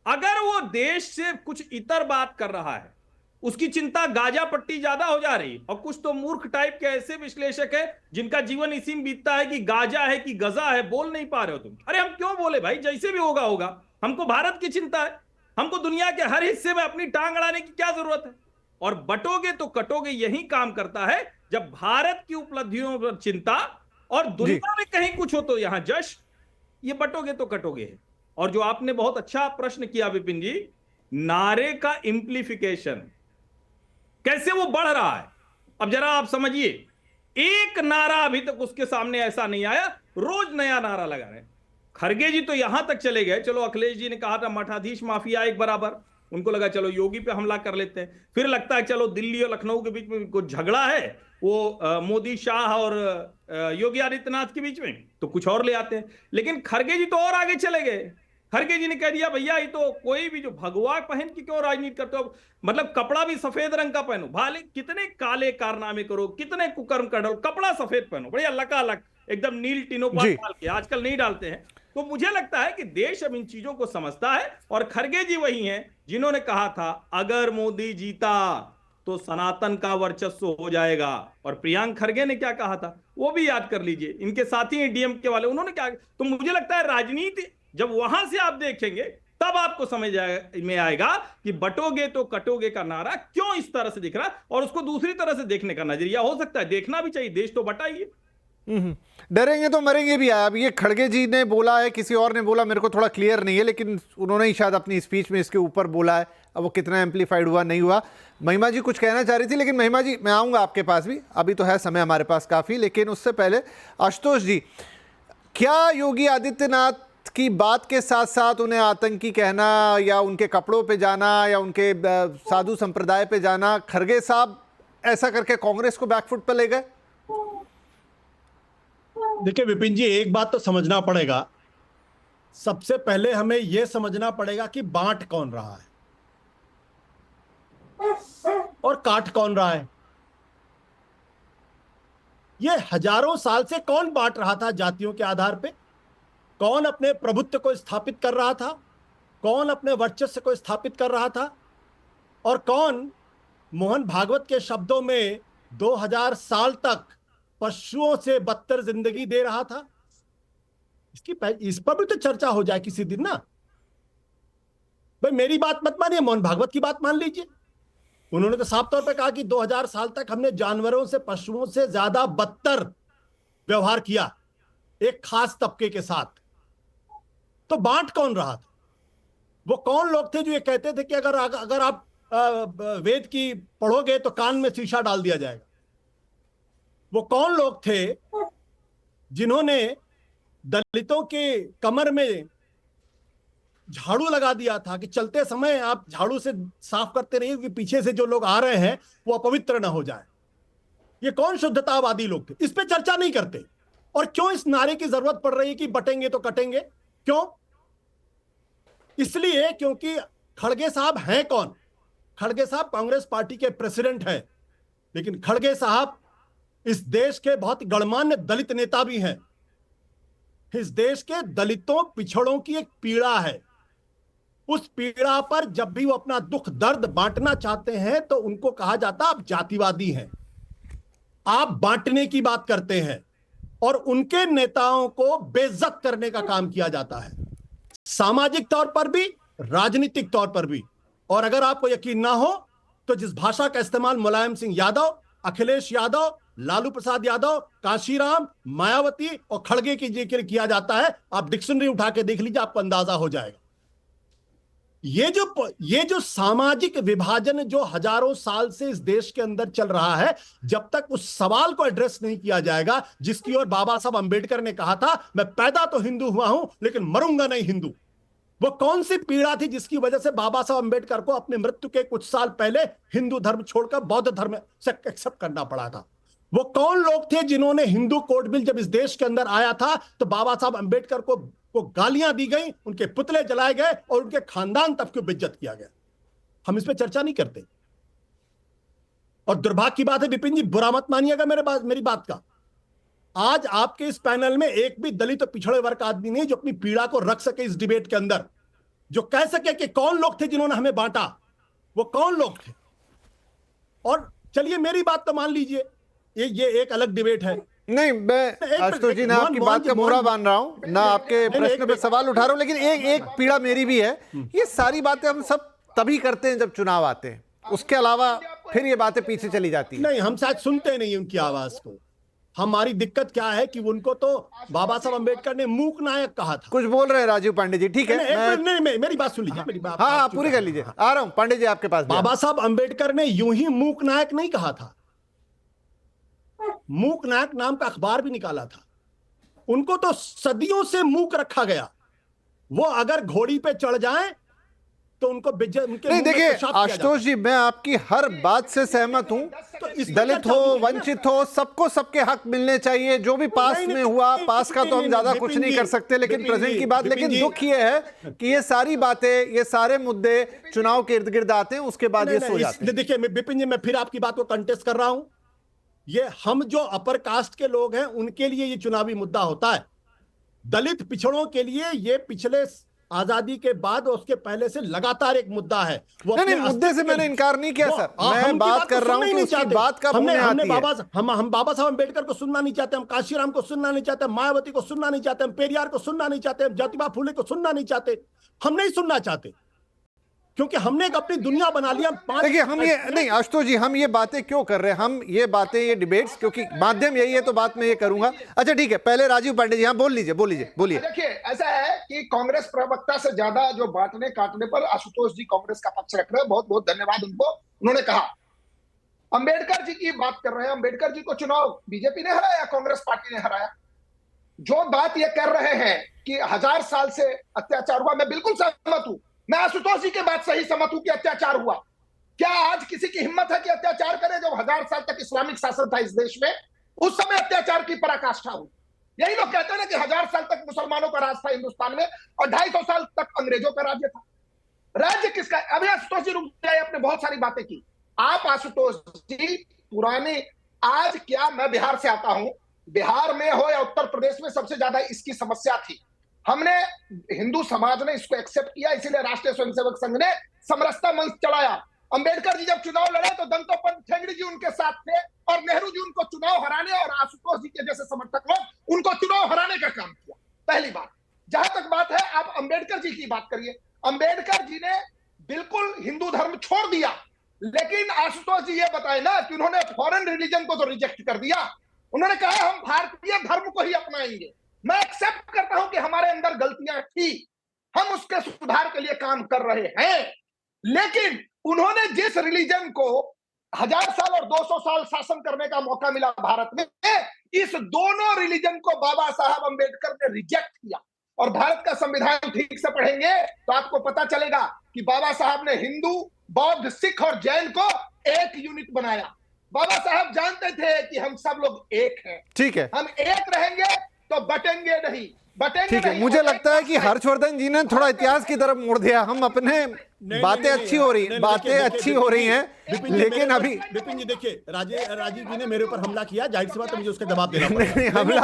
अगर वो देश से कुछ इतर बात कर रहा है, उसकी चिंता गाजा पट्टी ज्यादा हो जा रही। और कुछ तो मूर्ख टाइप के ऐसे विश्लेषक है जिनका जीवन इसी में बीतता है कि गाजा है कि गजा है, बोल नहीं पा रहे हो तुम। अरे हम क्यों बोले भाई, जैसे भी होगा होगा। हमको भारत की चिंता है, हमको दुनिया के हर हिस्से में अपनी टांग अड़ाने की क्या जरूरत है? और बटोगे तो कटोगे यही काम करता है, जब भारत की उपलब्धियों पर चिंता और दुनिया में कहीं कुछ हो तो यहां जश्न, ये बटोगे तो कटोगे है। और जो आपने बहुत अच्छा प्रश्न किया विपिन जी, नारे का इम्प्लीफिकेशन कैसे वो बढ़ रहा है। अब जरा आप समझिए, एक नारा अभी तक उसके सामने ऐसा नहीं आया, रोज नया नारा लगा रहे। खरगे जी तो यहां तक चले गए, चलो अखिलेश जी ने कहा था मठाधीश माफिया एक बराबर, उनको लगा चलो योगी पे हमला कर लेते हैं। फिर लगता है चलो दिल्ली और लखनऊ के बीच में कुछ झगड़ा है, वो मोदी शाह और योगी आदित्यनाथ के बीच में, तो कुछ और ले आते हैं। लेकिन खरगे जी तो और आगे चले गए। खरगे जी ने कह दिया भैया ये तो कोई भी जो भगवा पहन के क्यों राजनीति करते हो, मतलब कपड़ा भी सफेद रंग का पहनो, भाले कितने काले कारनामे करो, कितने कुकर्म कर, कपड़ा सफेद पहनो, बढ़िया लकालक एकदम नील टिनो पर डाल के, आजकल नहीं डालते हैं। तो मुझे लगता है कि देश अब इन चीजों को समझता है, और खड़गे जी वही हैं जिन्होंने कहा था अगर मोदी जीता तो सनातन का वर्चस्व हो जाएगा। और प्रियांक खड़गे ने क्या कहा था वो भी याद कर लीजिए, इनके साथी हैं डीएमके वाले, उन्होंने क्या। तो मुझे लगता है राजनीति जब वहां से आप देखेंगे तब आपको समझ में आएगा कि बटोगे तो कटोगे का नारा क्यों इस तरह से दिख रहा है, और उसको दूसरी तरह से देखने का नजरिया हो सकता है, देखना भी चाहिए, देश तो बटा ही है। डरेंगे तो मरेंगे भी। अब ये खड़गे जी ने बोला है, किसी और ने बोला, मेरे को थोड़ा क्लियर नहीं है, लेकिन उन्होंने ही शायद अपनी स्पीच में इसके ऊपर बोला है। अब वो कितना एम्पलीफाइड हुआ नहीं हुआ। महिमा जी कुछ कहना चाह रही थी, लेकिन महिमा जी मैं आऊंगा आपके पास भी, अभी तो है समय हमारे पास काफी, लेकिन उससे पहले आशुतोष जी, क्या योगी आदित्यनाथ की बात के साथ साथ उन्हें आतंकी कहना या उनके कपड़ों पे जाना या उनके साधु संप्रदाय पे जाना, खड़गे साहब ऐसा करके कांग्रेस को बैकफुट पर ले गए? देखिए विपिन जी, एक बात तो समझना पड़ेगा, सबसे पहले हमें यह समझना पड़ेगा कि बांट कौन रहा है और काट कौन रहा है। ये हजारों साल से कौन बांट रहा था जातियों के आधार पे? कौन अपने प्रभुत्व को स्थापित कर रहा था? कौन अपने वर्चस्व को स्थापित कर रहा था? और कौन मोहन भागवत के शब्दों में 2000 साल तक पशुओं से बदतर जिंदगी दे रहा था? इस पर भी तो चर्चा हो जाए किसी दिन ना। भाई मेरी बात मत मानिए, मोहन भागवत की बात मान लीजिए। उन्होंने तो साफ तौर पे कहा कि 2000 साल तक हमने जानवरों से, पशुओं से ज्यादा बदतर व्यवहार किया एक खास तबके के साथ। तो बांट कौन रहा था? वो कौन लोग थे जो ये कहते थे कि अगर आप वेद की पढ़ोगे तो कान में शीशा डाल दिया जाएगा? वो कौन लोग थे जिन्होंने दलितों के कमर में झाड़ू लगा दिया था कि चलते समय आप झाड़ू से साफ करते रहिए कि पीछे से जो लोग आ रहे हैं वो अपवित्र ना हो जाए? ये कौन शुद्धतावादी लोग थे? इस पे चर्चा नहीं करते। और क्यों इस नारे की जरूरत पड़ रही है कि बटेंगे तो कटेंगे? क्यों? इसलिए क्योंकि खड़गे साहब हैं कौन? खड़गे साहब कांग्रेस पार्टी के प्रेसिडेंट हैं, लेकिन खड़गे साहब इस देश के बहुत गणमान्य दलित नेता भी हैं। इस देश के दलितों, पिछड़ों की एक पीड़ा है। उस पीड़ा पर जब भी वो अपना दुख दर्द बांटना चाहते हैं तो उनको कहा जाता आप जातिवादी हैं, आप बांटने की बात करते हैं, और उनके नेताओं को बेइज्जत करने का काम किया जाता है, सामाजिक तौर पर भी, राजनीतिक तौर पर भी। और अगर आपको यकीन ना हो तो जिस भाषा का इस्तेमाल मुलायम सिंह यादव, अखिलेश यादव, लालू प्रसाद यादव, काशीराम, मायावती और खड़गे की जिक्र किया जाता है, आप डिक्शनरी उठा के देख लीजिए, आपको अंदाजा हो जाएगा। ये जो सामाजिक विभाजन जो हजारों साल से इस देश के अंदर चल रहा है, जब तक उस सवाल को एड्रेस नहीं किया जाएगा जिसकी ओर बाबा साहब अंबेडकर ने कहा था मैं पैदा तो हिंदू हुआ हूं लेकिन मरूंगा नहीं हिंदू। वो कौन सी पीड़ा थी जिसकी वजह से बाबा साहब अंबेडकर को अपनी मृत्यु के कुछ साल पहले हिंदू धर्म छोड़कर बौद्ध धर्म से एक्सेप्ट करना पड़ा था? वो कौन लोग थे जिन्होंने हिंदू कोड बिल जब इस देश के अंदर आया था तो बाबा साहब अंबेडकर को गालियां दी गई, उनके पुतले जलाए गए और उनके खानदान तक को बेइज्जत किया गया? हम इस पे चर्चा नहीं करते। और दुर्भाग्य की बात है विपिन जी, बुरा मत मानिएगा मेरी बात का, आज आपके इस पैनल में एक भी दलित और पिछड़े वर्ग का आदमी नहीं जो अपनी पीड़ा को रख सके इस डिबेट के अंदर, जो कह सके कि कौन लोग थे जिन्होंने हमें बांटा, वो कौन लोग थे। और चलिए मेरी बात तो मान लीजिए, ये एक अलग डिबेट है। नहीं, मैं आशुतोष जी ना आपकी बात का बुरा मान रहा हूं, ना आपके प्रश्न पे सवाल उठा रहा हूं, लेकिन एक पीड़ा मेरी भी है। ये सारी बातें हम सब तभी करते हैं जब चुनाव आते हैं, उसके अलावा फिर ये बातें पीछे चली जाती है। नहीं, हम शायद सुनते नहीं उनकी आवाज को। हमारी दिक्कत क्या है कि उनको तो बाबा साहब अंबेडकर ने मूक नायक कहा था। कुछ बोल रहे हैं राजीव पांडे जी, ठीक है? नहीं, मेरी बात सुन लीजिए, मेरी बात हाँ पूरी कर लीजिए, आ रहा हूं पांडे जी आपके पास। बाबा साहब अंबेडकर ने यूं ही मूक नायक नहीं कहा था, मूक नायक नाम का अखबार भी निकाला था। उनको तो सदियों से मूक रखा गया। वो अगर घोड़ी पे चढ़ जाएं तो उनको नहीं, देखिए आशुतोष जी, मैं आपकी हर बात से सहमत हूं। तो दलित हो, वंचित हो, सबको सबके हक मिलने चाहिए। जो भी पास में हुआ, पास का तो हम ज्यादा कुछ नहीं कर सकते, लेकिन प्रेजेंट की बात। लेकिन दुख ये है कि ये सारी बातें, ये सारे मुद्दे चुनाव के इर्द गिर्द आते हैं, उसके बाद ये सो जाते हैं। देखिए विपिन जी, मैं फिर आपकी बात को कंटेस्ट कर रहा हूं। ये हम जो अपर कास्ट के लोग हैं उनके लिए ये चुनावी मुद्दा होता है। दलित पिछड़ों के लिए ये पिछले आजादी के बाद और उसके पहले से लगातार एक मुद्दा है। वो नहीं, मुद्दे से मैंने इनकार नहीं किया सर, मैं बात कर रहा हूं कि उसकी बात कब होने आती है। हम बाबा साहब अम्बेडकर को सुनना नहीं चाहते, हम काशीराम को सुनना नहीं चाहते, हम मायावती को सुनना नहीं चाहते, हम पेरियार को सुनना नहीं चाहते, हम ज्योतिबा फुले को सुनना नहीं चाहते। हम नहीं सुनना चाहते क्योंकि हमने एक अपनी दुनिया बना लिया। देखिए हम ये नहीं आशुतोष जी, हम ये बातें क्यों कर रहे हैं, हम ये बातें, ये डिबेट्स, क्योंकि माध्यम यही है तो बात मैं ये करूंगा। अच्छा ठीक है, पहले राजीव पांडे जी, हाँ बोलिए। देखिए ऐसा है कि कांग्रेस प्रवक्ता से ज्यादा जो बांटने काटने पर आशुतोष जी कांग्रेस का पक्ष रख रहे हैं, बहुत बहुत धन्यवाद उनको। उन्होंने कहा अंबेडकर जी की बात कर रहे हैं, अंबेडकर जी को चुनाव बीजेपी ने हराया, कांग्रेस पार्टी ने हराया। जो बात ये कर रहे हैं कि 1000 साल से अत्याचार हुआ, मैं बिल्कुल सहमत हूं। मैं आशुतोष जी के बात सही सहमत हूं कि अत्याचार हुआ। क्या आज किसी की हिम्मत है कि अत्याचार करे? जब 1000 साल तक इस्लामिक शासन था इस देश में, उस समय अत्याचार की पराकाष्ठा हुई। यही लोग कहते हैं ना कि 1000 साल तक मुसलमानों का राज था हिंदुस्तान में और 250 साल तक अंग्रेजों का राज्य था। राज्य किसका? अभी आशुतोष जी रुक जाए, आपने बहुत सारी बातें की। आप आशुतोष जी पुराने, आज क्या, मैं बिहार से आता हूं, बिहार में हो या उत्तर प्रदेश में सबसे ज्यादा इसकी समस्या थी। हमने, हिंदू समाज ने इसको एक्सेप्ट किया, इसीलिए राष्ट्रीय स्वयंसेवक संघ ने समरसता मंच चलाया। अंबेडकर जी जब चुनाव लड़े तो दंतोपंत ठेंगड़ी जी उनके साथ थे और नेहरू जी उनको चुनाव हराने और आशुतोष जी के जैसे समर्थक लोग उनको चुनाव हराने का काम किया। पहली बात। जहां तक बात है, आप अंबेडकर जी की बात करिए। अंबेडकर जी ने बिल्कुल हिंदू धर्म छोड़ दिया, लेकिन आशुतोष जी ये बताए ना कि उन्होंने फॉरेन रिलीजन को तो रिजेक्ट कर दिया। उन्होंने कहा हम भारतीय धर्म को ही अपनाएंगे। मैं एक्सेप्ट करता हूं कि हमारे अंदर गलतियां थी, हम उसके सुधार के लिए काम कर रहे हैं, लेकिन उन्होंने जिस रिलीजन को 1000 साल और 200 साल शासन करने का मौका मिला भारत में, इस दोनों रिलीजन को बाबा साहब अंबेडकर ने रिजेक्ट किया। और भारत का संविधान ठीक से पढ़ेंगे तो आपको पता चलेगा कि बाबा साहब ने हिंदू, बौद्ध, सिख और जैन को एक यूनिट बनाया। बाबा साहब जानते थे कि हम सब लोग एक हैं, ठीक है, हम एक रहेंगे तो बटेंगे नहीं, ठीक है। मुझे लगता है कि हर्षवर्धन जी ने थोड़ा इतिहास की तरफ मोड़ दिया। हम अपने बातें अच्छी हो रही हैं, लेकिन अभी विपिन जी देखिए, राजीव जी ने मेरे ऊपर हमला किया, जाहिर सी बात है मुझे उसका जवाब देना पड़ेगा। नहीं, हमला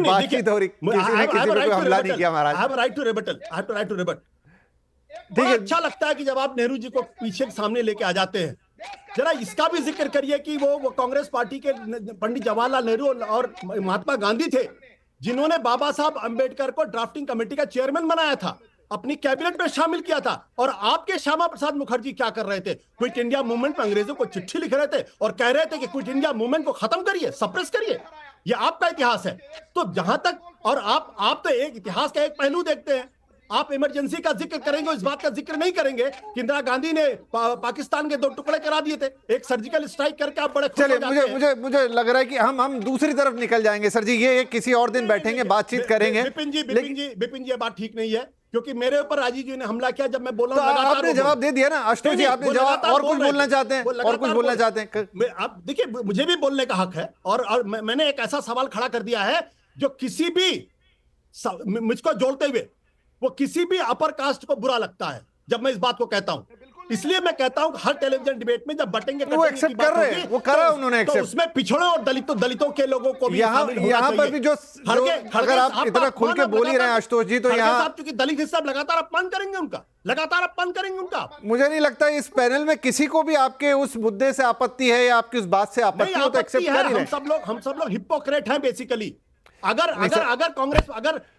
बातचीत हो रही, किसी ने किसी पे हमला नहीं किया महाराज। I have right to rebut. बड़ा अच्छा लगता है कि जब आप नेहरू जी को पीछे सामने लेके आ जाते हैं, जरा इसका भी जिक्र करिए कि वो कांग्रेस पार्टी के पंडित जवाहरलाल नेहरू और महात्मा गांधी थे जिन्होंने बाबा साहब अंबेडकर को ड्राफ्टिंग कमेटी का चेयरमैन बनाया था, अपनी कैबिनेट में शामिल किया था। और आपके श्यामा प्रसाद मुखर्जी क्या कर रहे थे? क्विट इंडिया मूवमेंट में अंग्रेजों को चिट्ठी लिख रहे थे और कह रहे थे कि क्विट इंडिया मूवमेंट को खत्म करिए, सप्रेस करिए। ये आपका इतिहास है। तो जहां तक, और आप तो एक इतिहास का एक पहलू देखते हैं, आप इमरजेंसी का जिक्र करेंगे, इस बात का जिक्र नहीं करेंगे कि इंदिरा गांधी ने पाकिस्तान के 2 टुकड़े करा दिए थे, एक सर्जिकल स्ट्राइक करके। आप बड़े चलिए, मुझे लग रहा है कि हम दूसरी तरफ निकल जाएंगे सर जी। ये किसी और दिन बैठेंगे, बातचीत करेंगे। विपिन जी ये बात ठीक नहीं है, क्योंकि मेरे ऊपर राजीव जी ने हमला किया जब मैं बोला। तो आपने जवाब दे दिया ना आशुतोष जी, आपने जवाब। और कुछ बोलना चाहते हैं? आप देखिए, मुझे भी बोलने का हक है, और मैंने एक ऐसा सवाल खड़ा कर दिया है जो किसी भी, मुझको जोड़ते हुए, वो किसी भी अपर कास्ट को बुरा लगता है जब मैं इस बात को कहता हूं। इसलिए मैं कहता हूं हर टेलीविजन डिबेट में जब बटेंगे वो एक्सेप्ट कर रहे हैं, वो करा उन्होंने एक्सेप्ट। तो उसमें पिछड़ों और दलितों के लोगों को भी यहाँ पर भी जो अगर आप इतना खुल के बोल ही रहे हैं आशुतोष जी, तो यहाँ क्योंकि दलित हिस्सा लगातार अपमान करेंगे उनका। मुझे नहीं लगता इस पैनल में किसी को भी आपके उस मुद्दे से आपत्ति है या आपकी उस बात से आपत्ति हो तो एक्सेप्ट कर ही रहे। हम सब लोग हिपोक्रेट हैं बेसिकली। अगर कांग्रेस,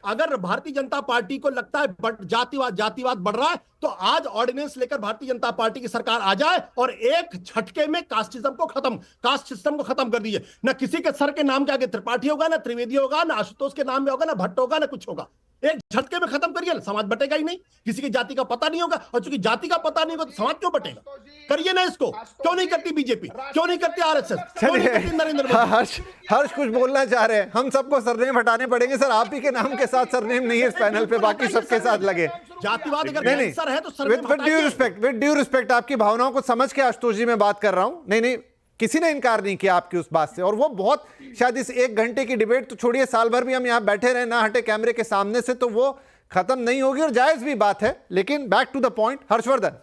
अगर भारतीय जनता पार्टी को लगता है जातिवाद बढ़ रहा है, तो आज ऑर्डिनेंस लेकर भारतीय जनता पार्टी की सरकार आ जाए और एक झटके में कास्ट सिस्टम को खत्म कर दीजिए। ना किसी के सर के नाम के आगे त्रिपाठी होगा, ना त्रिवेदी होगा, ना आशुतोष के नाम में होगा, ना भट्ट होगा, ना कुछ होगा। एक झटके में खत्म करिए, समाज बटेगा ही नहीं। किसी की जाति का पता नहीं होगा, और चूंकि जाति का पता नहीं होगा तो समाज क्यों बटेगा? करिए ना इसको। क्यों नहीं करती बीजेपी? क्यों नहीं करती आरएसएस? क्यों नहीं करती नरेंद्र मोदी? हर्ष कुछ बोलना चाह रहे हैं। हम सबको सरनेम हटाने पड़ेंगे सर। आप ही के नाम के साथ सरनेम नहीं है इस पैनल पे, बाकी सबके साथ लगे। जातिवाद अगर कैंसर है तो सरनेम विद ड्यू रिस्पेक्ट आपकी भावनाओं को समझ के आशुतोष जी मैं बात कर रहा हूं। नहीं, किसी ने इनकार नहीं किया आपकी उस बात से, और वो बहुत, शायद इस 1 घंटे की डिबेट तो छोड़िए, साल भर भी हम यहाँ बैठे रहे ना हटे कैमरे के सामने से, तो वो खत्म नहीं होगी, और जायज भी बात है। लेकिन back to the point, Harshvardhan,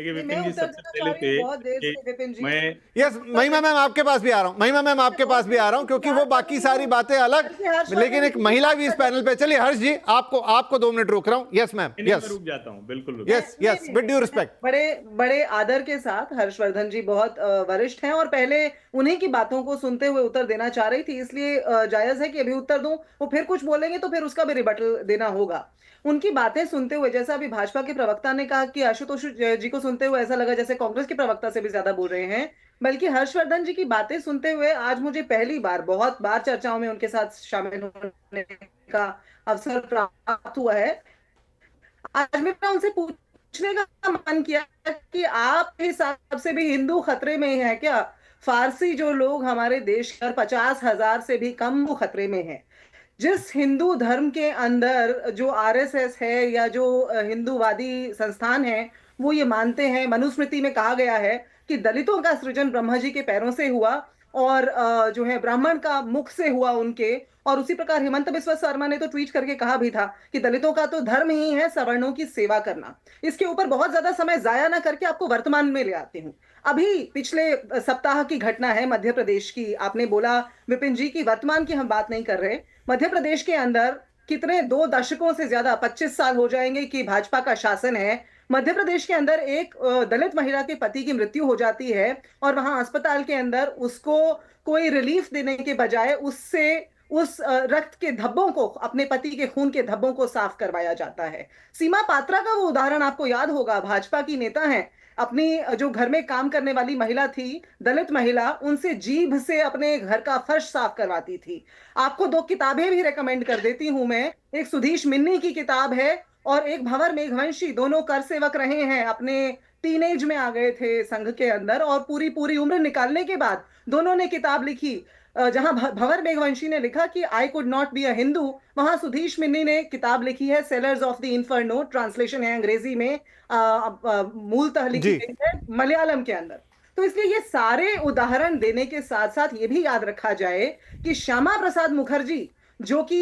देखिए मैं विपिन जी, उत्तर सबसे देना चाह पहले रही हूँ बहुत देर कि से विपिन जी। मैं यस महिमा मैम आपके पास भी आ रहा हूं, महिमा मैम आपके पास भी आ रहा हूं, क्योंकि वो बाकी सारी बातें अलग, लेकिन एक महिला भी इस पैनल पे। चलिए हर्ष जी, आपको 2 मिनट रोक रहा हूँ। यस मैम, नहीं, मैं यस रुक जाता हूँ, बिल्कुल yes yes, with due respect. बड़े बड़े आदर के साथ हर्षवर्धन जी बहुत वरिष्ठ हैं और पहले उन्हीं की बातों को सुनते हुए उत्तर देना चाह रही थी, इसलिए जायज है कि अभी उत्तर दूं। वो फिर कुछ बोलेंगे तो फिर उसका भी रिबटल देना होगा। उनकी बातें सुनते हुए, जैसा अभी भाजपा के प्रवक्ता ने कहा कि आशुतोष जी को सुनते हुए ऐसा लगा जैसे कांग्रेस के प्रवक्ता से भी ज्यादा बोल रहे हैं, बल्कि हर्षवर्धन जी की बातें सुनते हुए आज मुझे पहली बार, बहुत बार चर्चाओं में उनके साथ शामिल होने का अवसर प्राप्त हुआ है। आज मेरा उनसे पूछने का मन किया कि आप के हिसाब से भी हिंदू खतरे में है क्या? फारसी जो लोग हमारे देश पर 50,000 से भी कम वो खतरे में है। जिस हिंदू धर्म के अंदर जो आरएसएस है या जो हिंदूवादी संस्थान है, वो ये मानते हैं, मनुस्मृति में कहा गया है कि दलितों का सृजन ब्रह्मा जी के पैरों से हुआ और जो है ब्राह्मण का मुख से हुआ उनके। और उसी प्रकार हिमंत बिस्वा शर्मा ने तो ट्वीट करके कहा भी था कि दलितों का तो धर्म ही है सवर्णों की सेवा करना। इसके ऊपर बहुत ज्यादा समय जाया ना करके आपको वर्तमान में ले आती हूँ। अभी पिछले सप्ताह की घटना है मध्य प्रदेश की। आपने बोला विपिन जी की वर्तमान की हम बात नहीं कर रहे। मध्य प्रदेश के अंदर कितने 2 दशकों से ज्यादा 25 साल हो जाएंगे कि भाजपा का शासन है। मध्य प्रदेश के अंदर एक दलित महिला के पति की मृत्यु हो जाती है और वहां अस्पताल के अंदर उसको कोई रिलीफ देने के बजाय उससे उस रक्त के धब्बों को, अपने पति के खून के धब्बों को साफ करवाया जाता है। सीमा पात्रा का वो उदाहरण आपको याद होगा, भाजपा की नेता है, अपनी जो घर में काम करने वाली महिला थी, दलित महिला, उनसे जीभ से अपने घर का फर्श साफ करवाती थी। आपको 2 किताबें भी रेकमेंड कर देती हूं मैं। एक सुधीश मिन्नी की किताब है और एक भंवर मेघवंशी, दोनों कर सेवक रहे हैं, अपने टीनेज में आ गए थे संघ के अंदर और पूरी पूरी उम्र निकालने के बाद दोनों ने किताब लिखी। जहां भंवर मेघवंशी ने लिखा कि I could not be a Hindu, वहां सुधीश मिन्नी ने किताब लिखी है sellers of the inferno, translation है अंग्रेजी में, मूलतः लिखी गई है मलयालम के अंदर। तो इसलिए ये सारे उदाहरण देने के साथ साथ ये भी याद रखा जाए कि श्यामा प्रसाद मुखर्जी, जो कि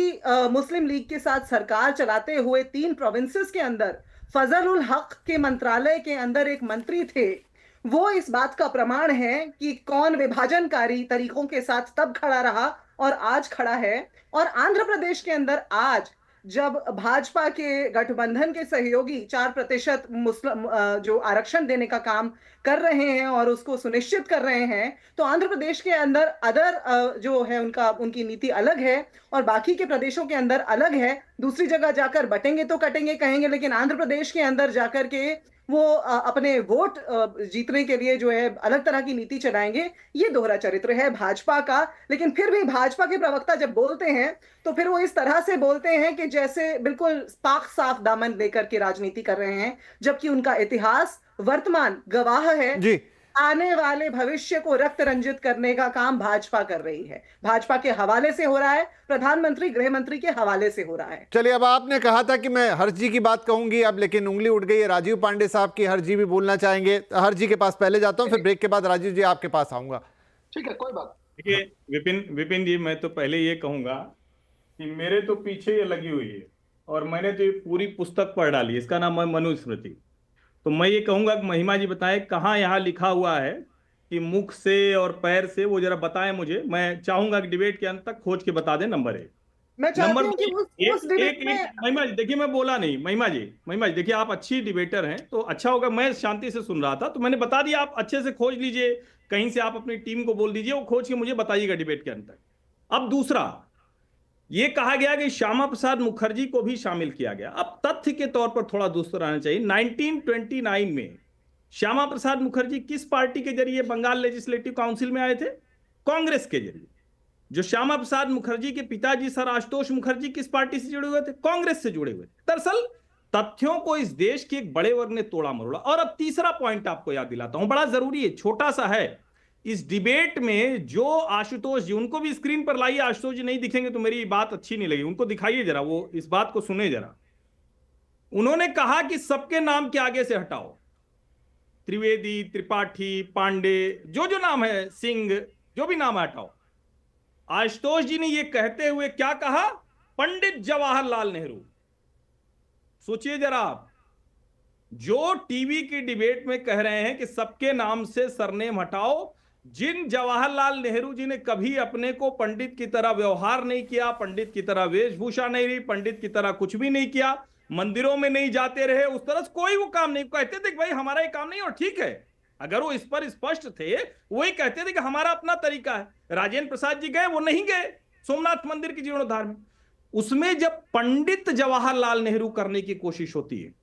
मुस्लिम लीग के साथ सरकार चलाते हुए 3 प्रोविंसेस के अंदर फजल उल हक के मंत्रालय के अंदर एक मंत्री थे, वो इस बात का प्रमाण है कि कौन विभाजनकारी तरीकों के साथ तब खड़ा रहा और आज खड़ा है। और आंध्र प्रदेश के अंदर आज जब भाजपा के गठबंधन के सहयोगी 4% मुस्लिम जो आरक्षण देने का काम कर रहे हैं और उसको सुनिश्चित कर रहे हैं, तो आंध्र प्रदेश के अंदर अदर जो है उनकी नीति अलग है और बाकी के प्रदेशों के अंदर अलग है। दूसरी जगह जाकर बटेंगे तो कटेंगे कहेंगे, लेकिन आंध्र प्रदेश के अंदर जाकर के वो अपने वोट जीतने के लिए जो है अलग तरह की नीति चलाएंगे। ये दोहरा चरित्र है भाजपा का। लेकिन फिर भी भाजपा के प्रवक्ता जब बोलते हैं तो फिर वो इस तरह से बोलते हैं कि जैसे बिल्कुल पाक साफ दामन लेकर के राजनीति कर रहे हैं, जबकि उनका इतिहास, वर्तमान गवाह है जी। आने वाले भविष्य को रक्त रंजित करने का काम भाजपा कर रही है। भाजपा के हवाले से हो रहा है, प्रधानमंत्री गृह मंत्री के हवाले से हो रहा है। चलिए, अब आपने कहा था कि मैं हर्ष जी की बात कहूंगी अब, लेकिन उंगली उठ गई है राजीव पांडे साहब की। हर्ष जी भी बोलना चाहेंगे। हर्ष जी के पास पहले जाता हूं, फिर ब्रेक के बाद राजीव जी आपके पास आऊंगा। ठीक है, कोई बात। देखिए विपिन जी, मैं तो पहले ये कहूंगा कि मेरे तो पीछे ये लगी हुई है और मैंने तो ये पूरी पुस्तक पढ़ डाली, इसका नाम है मनुस्मृति। तो मैं ये कहूंगा कि महिमा जी बताएं कहाँ यहाँ लिखा हुआ है कि मुख से और पैर से, वो जरा बताएं मुझे। मैं चाहूंगा कि डिबेट के अंत तक खोज के बता दें। नंबर 1। मैं चाहती हूं कि उस डिबेट में महिमा जी देखिए, मैं बोला नहीं। महिमा जी देखिए, आप अच्छी डिबेटर हैं तो अच्छा होगा, मैं शांति से सुन रहा था तो मैंने बता दिया। आप अच्छे से खोज लीजिए, कहीं से आप अपनी टीम को बोल दीजिए, वो खोज के मुझे बताइएगा डिबेट के अंत तक। अब दूसरा, ये कहा गया कि श्यामा प्रसाद मुखर्जी को भी शामिल किया गया। अब तथ्य के तौर पर थोड़ा दुरुस्त रहना चाहिए। 1929 में श्यामा प्रसाद मुखर्जी किस पार्टी के जरिए बंगाल लेजिस्लेटिव काउंसिल में आए थे? कांग्रेस के जरिए। जो श्यामा प्रसाद मुखर्जी के पिताजी सर आशुतोष मुखर्जी किस पार्टी से जुड़े हुए थे? कांग्रेस से जुड़े हुए थे। दरअसल तथ्यों को इस देश के एक बड़े वर्ग ने तोड़ा मरोड़ा। और अब तीसरा पॉइंट आपको याद दिलाता हूं, बड़ा जरूरी है, छोटा सा है। इस डिबेट में जो आशुतोष जी, उनको भी स्क्रीन पर लाइए। आशुतोष जी नहीं दिखेंगे तो मेरी बात अच्छी नहीं लगी, उनको दिखाइए जरा, वो इस बात को सुने जरा। उन्होंने कहा कि सबके नाम के आगे से हटाओ, त्रिवेदी, त्रिपाठी, पांडे, जो नाम है, सिंह, जो भी नाम है हटाओ। आशुतोष जी ने यह कहते हुए क्या कहा? पंडित जवाहरलाल नेहरू। सोचिए जरा आप, जो टीवी की डिबेट में कह रहे हैं कि सबके नाम से सरनेम हटाओ, जिन जवाहरलाल नेहरू जी ने कभी अपने को पंडित की तरह व्यवहार नहीं किया, पंडित की तरह वेशभूषा नहीं रही, पंडित की तरह कुछ भी नहीं किया, मंदिरों में नहीं जाते रहे, उस तरह से कोई वो काम नहीं कहते थे कि भाई हमारा ये काम नहीं, और ठीक है अगर वो इस पर स्पष्ट थे, वही कहते थे कि हमारा अपना तरीका है। राजेंद्र प्रसाद जी गए, वो नहीं गए सोमनाथ मंदिर की जीर्णोद्धार में। उसमें जब पंडित जवाहरलाल नेहरू करने की कोशिश होती है,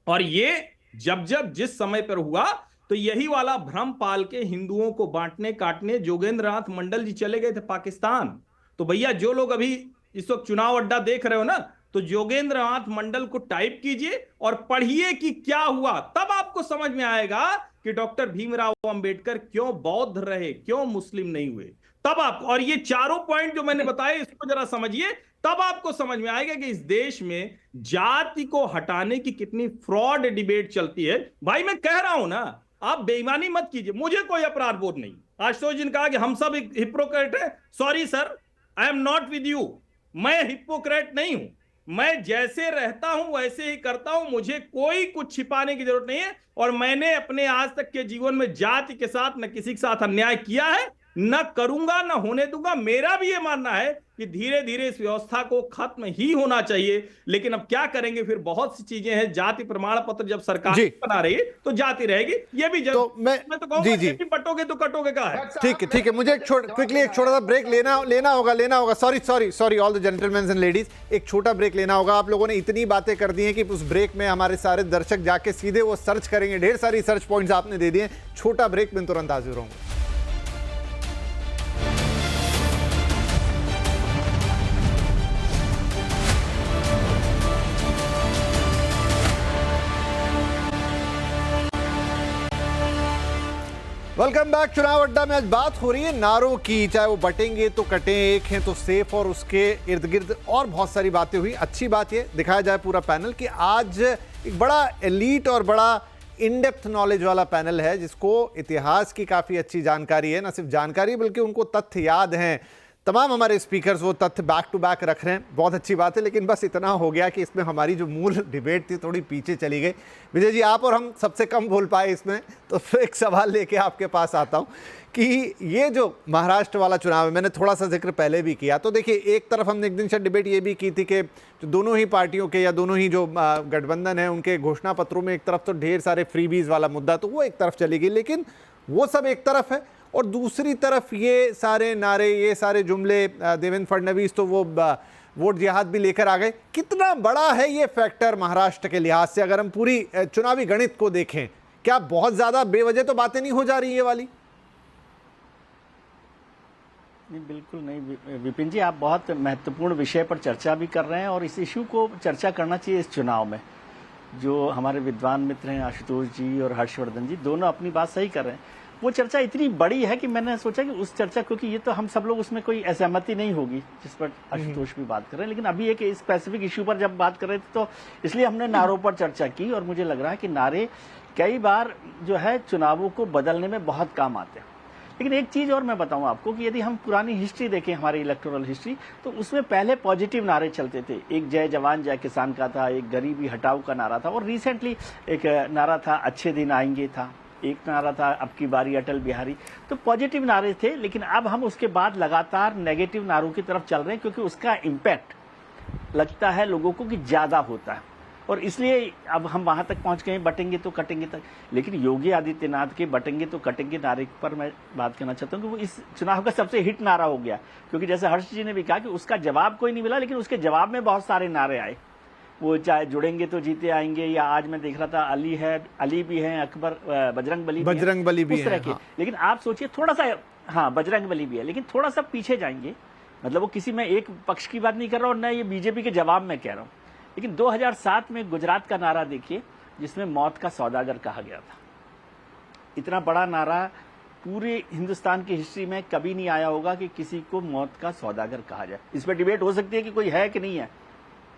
और ये जब जब जिस समय पर हुआ, तो यही वाला भ्रम पाल के हिंदुओं को बांटने काटने जोगेंद्र नाथ मंडल जी चले गए थे पाकिस्तान। तो भैया जो लोग अभी इस वक्त चुनाव अड्डा देख रहे हो ना, तो जोगेंद्र नाथ मंडल को टाइप कीजिए और पढ़िए कि क्या हुआ, तब आपको समझ में आएगा कि डॉक्टर भीमराव अंबेडकर क्यों बौद्ध रहे, क्यों मुस्लिम नहीं हुए। तब आप, और ये चारों पॉइंट जो मैंने बताए इसको जरा समझिए, तब आपको समझ में आएगा कि इस देश में जाति को हटाने की कितनी फ्रॉड डिबेट चलती है। भाई मैं कह रहा हूं ना, आप बेईमानी मत कीजिए, मुझे कोई अपराध बोध नहीं। आशुतोष जी ने कहा कि हम सब हिपोक्रेट है, sorry sir, I am not with you, मैं हिपोक्रेट नहीं हूं, मैं जैसे रहता हूं वैसे ही करता हूं, मुझे कोई कुछ छिपाने की जरूरत नहीं है। और मैंने अपने आज तक के जीवन में जाति के साथ न किसी के साथ अन्याय किया है, न करूंगा, न होने दूंगा। मेरा भी ये मानना है कि धीरे धीरे इस व्यवस्था को खत्म ही होना चाहिए, लेकिन अब क्या करेंगे, फिर बहुत सी चीजें हैं। जाति प्रमाण पत्र जब सरकार बना रही है तो जाति रहेगी, ये भी तो मैं तो कहूंगा कि बटोगे तो कटोगे का है। ठीक है, मुझे क्विकली एक छोटा सा ब्रेक लेना होगा। Sorry all the gentleman and ladies, एक छोटा ब्रेक लेना होगा। आप लोगों ने इतनी बातें कर दी हैं कि उस ब्रेक में हमारे सारे दर्शक जाके सीधे वो सर्च करेंगे, ढेर सारी सर्च पॉइंट्स आपने दे दिए। छोटा ब्रेक में तुरंत हाजिर होंगे। Welcome back. चुनाव अड्डा में आज बात हो रही है नारों की, चाहे वो बटेंगे तो कटें, एक हैं तो सेफ, और उसके इर्द गिर्द और बहुत सारी बातें हुई। अच्छी बात ये दिखाया जाए पूरा पैनल कि आज एक बड़ा एलीट और बड़ा इन डेप्थ नॉलेज वाला पैनल है, जिसको इतिहास की काफ़ी अच्छी जानकारी है, न सिर्फ जानकारी बल्कि उनको तथ्य याद हैं। तमाम हमारे स्पीकर्स वो तथ्य बैक टू बैक रख रहे हैं, बहुत अच्छी बात है। लेकिन बस इतना हो गया कि इसमें हमारी जो मूल डिबेट थी थोड़ी पीछे चली गई। विजय जी, आप और हम सबसे कम बोल पाए इसमें, तो फिर एक सवाल लेके आपके पास आता हूं कि ये जो महाराष्ट्र वाला चुनाव है, मैंने थोड़ा सा जिक्र पहले भी किया। तो देखिए, एक तरफ हमने एक दिन शायद डिबेट ये भी की थी कि जो दोनों ही पार्टियों के या दोनों ही जो गठबंधन है उनके घोषणा पत्रों में एक तरफ तो ढेर सारे फ्रीबीज वाला मुद्दा, तो वो एक तरफ चली गई। लेकिन वो सब एक तरफ है, और दूसरी तरफ ये सारे नारे, ये सारे जुमले, देवेंद्र फडणवीस तो वो वोट जिहाद भी लेकर आ गए। कितना बड़ा है ये फैक्टर महाराष्ट्र के लिहाज से, अगर हम पूरी चुनावी गणित को देखें? क्या बहुत ज्यादा बेवजह तो बातें नहीं हो जा रही ये वाली? नहीं, बिल्कुल नहीं विपिन जी, आप बहुत महत्वपूर्ण विषय पर चर्चा भी कर रहे हैं, और इस इशू को चर्चा करना चाहिए इस चुनाव में। जो हमारे विद्वान मित्र हैं आशुतोष जी और हर्षवर्धन जी, दोनों अपनी बात सही कर रहे हैं। वो चर्चा इतनी बड़ी है कि मैंने सोचा कि उस चर्चा, क्योंकि ये तो हम सब लोग उसमें कोई असहमति नहीं होगी जिस पर आशुतोष भी बात कर रहे हैं, लेकिन अभी एक स्पेसिफिक इश्यू पर जब बात कर रहे थे तो इसलिए हमने नारों पर चर्चा की। और मुझे लग रहा है कि नारे कई बार जो है चुनावों को बदलने में बहुत काम आते हैं। लेकिन एक चीज और मैं बताऊं आपको कि यदि हम पुरानी हिस्ट्री देखें, हमारी इलेक्टोरल हिस्ट्री, तो उसमें पहले पॉजिटिव नारे चलते थे। एक जय जवान जय किसान का था, एक गरीबी हटाओ का नारा था, और रिसेंटली एक नारा था अच्छे दिन आएंगे था, एक नारा था अब की बारी अटल बिहारी। तो पॉजिटिव नारे थे, लेकिन अब हम उसके बाद लगातार नेगेटिव नारों की तरफ चल रहे हैं, क्योंकि उसका इम्पैक्ट लगता है लोगों को कि ज्यादा होता है, और इसलिए अब हम वहां तक पहुंच गए, बटेंगे तो कटेंगे तक। लेकिन योगी आदित्यनाथ के बटेंगे तो कटेंगे नारे पर मैं बात करना चाहता हूं कि वो इस चुनाव का सबसे हिट नारा हो गया, क्योंकि जैसे हर्ष जी ने भी कहा कि उसका जवाब कोई नहीं मिला, लेकिन उसके जवाब में बहुत सारे नारे आए। वो चाहे जुड़ेंगे तो जीते आएंगे, या आज मैं देख रहा था अली है, अली भी है, अकबर, बजरंग बली भी है, हाँ। लेकिन आप सोचिए थोड़ा सा, हाँ बजरंग बली भी है, लेकिन थोड़ा सा पीछे जाएंगे, मतलब वो किसी में एक पक्ष की बात नहीं कर रहा हूं, न ये बीजेपी के जवाब में कह रहा हूं। लेकिन 2007 में गुजरात का नारा देखिए, जिसमें मौत का सौदागर कहा गया था। इतना बड़ा नारा पूरे हिंदुस्तान की हिस्ट्री में कभी नहीं आया होगा कि किसी को मौत का सौदागर कहा जाए। इस पर डिबेट हो सकती है कि कोई है कि नहीं है,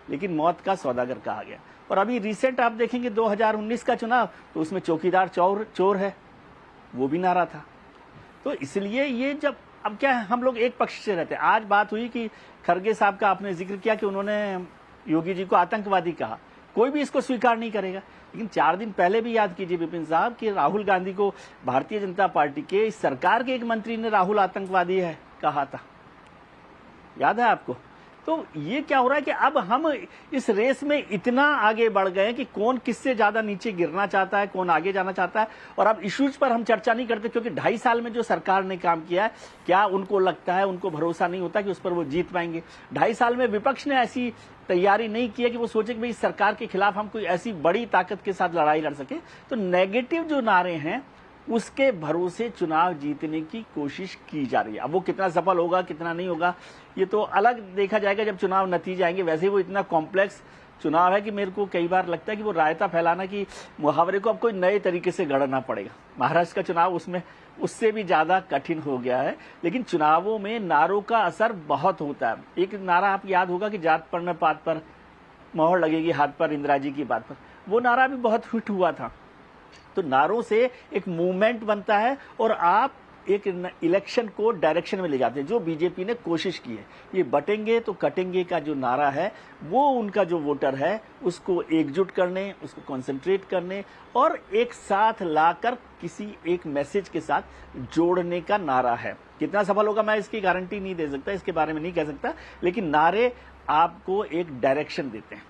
लेकिन मौत का सौदागर कहा गया। और अभी रिसेंट आप देखेंगे 2019 का चुनाव, तो उसमें चौकीदार चोर है, वो भी नारा था। तो इसलिए ये जब अब क्या है, हम लोग एक पक्ष से रहते हैं। आज बात हुई कि खरगे साहब का आपने जिक्र किया कि उन्होंने योगी जी को आतंकवादी कहा, कोई भी इसको स्वीकार नहीं करेगा। लेकिन 4 दिन पहले भी याद कीजिए विपिन साहब कि राहुल गांधी को भारतीय जनता पार्टी के इस सरकार के एक मंत्री ने राहुल आतंकवादी है कहा था, याद है आपको? तो ये क्या हो रहा है कि अब हम इस रेस में इतना आगे बढ़ गए कि कौन किससे ज्यादा नीचे गिरना चाहता है, कौन आगे जाना चाहता है, और अब इश्यूज पर हम चर्चा नहीं करते क्योंकि 2.5 साल में जो सरकार ने काम किया है, क्या उनको लगता है, उनको भरोसा नहीं होता कि उस पर वो जीत पाएंगे। 2.5 साल में विपक्ष ने ऐसी तैयारी नहीं की है कि वो सोचे कि भाई इस सरकार के खिलाफ हम कोई ऐसी बड़ी ताकत के साथ लड़ाई लड़ सके। तो नेगेटिव जो नारे हैं उसके भरोसे चुनाव जीतने की कोशिश की जा रही है। अब वो कितना सफल होगा कितना नहीं होगा ये तो अलग देखा जाएगा जब चुनाव नतीजे आएंगे। वैसे ही वो इतना कॉम्प्लेक्स चुनाव है कि मेरे को कई बार लगता है कि वो रायता फैलाना की मुहावरे को अब कोई नए तरीके से गढ़ना पड़ेगा। महाराष्ट्र का चुनाव उसमें उससे भी ज्यादा कठिन हो गया है। लेकिन चुनावों में नारों का असर बहुत होता है। एक नारा आप याद होगा कि जात पर न पात पर मोहर लगेगी हाथ पर इंदिरा जी की बात पर, वो नारा भी बहुत हिट हुआ था। तो नारों से एक मूवमेंट बनता है और आप एक इलेक्शन को डायरेक्शन में ले जाते हैं, जो बीजेपी ने कोशिश की है। ये बटेंगे तो कटेंगे का जो नारा है वो उनका जो वोटर है उसको एकजुट करने, उसको कंसंट्रेट करने और एक साथ लाकर किसी एक मैसेज के साथ जोड़ने का नारा है। कितना सफल होगा मैं इसकी गारंटी नहीं दे सकता, इसके बारे में नहीं कह सकता, लेकिन नारे आपको एक डायरेक्शन देते हैं,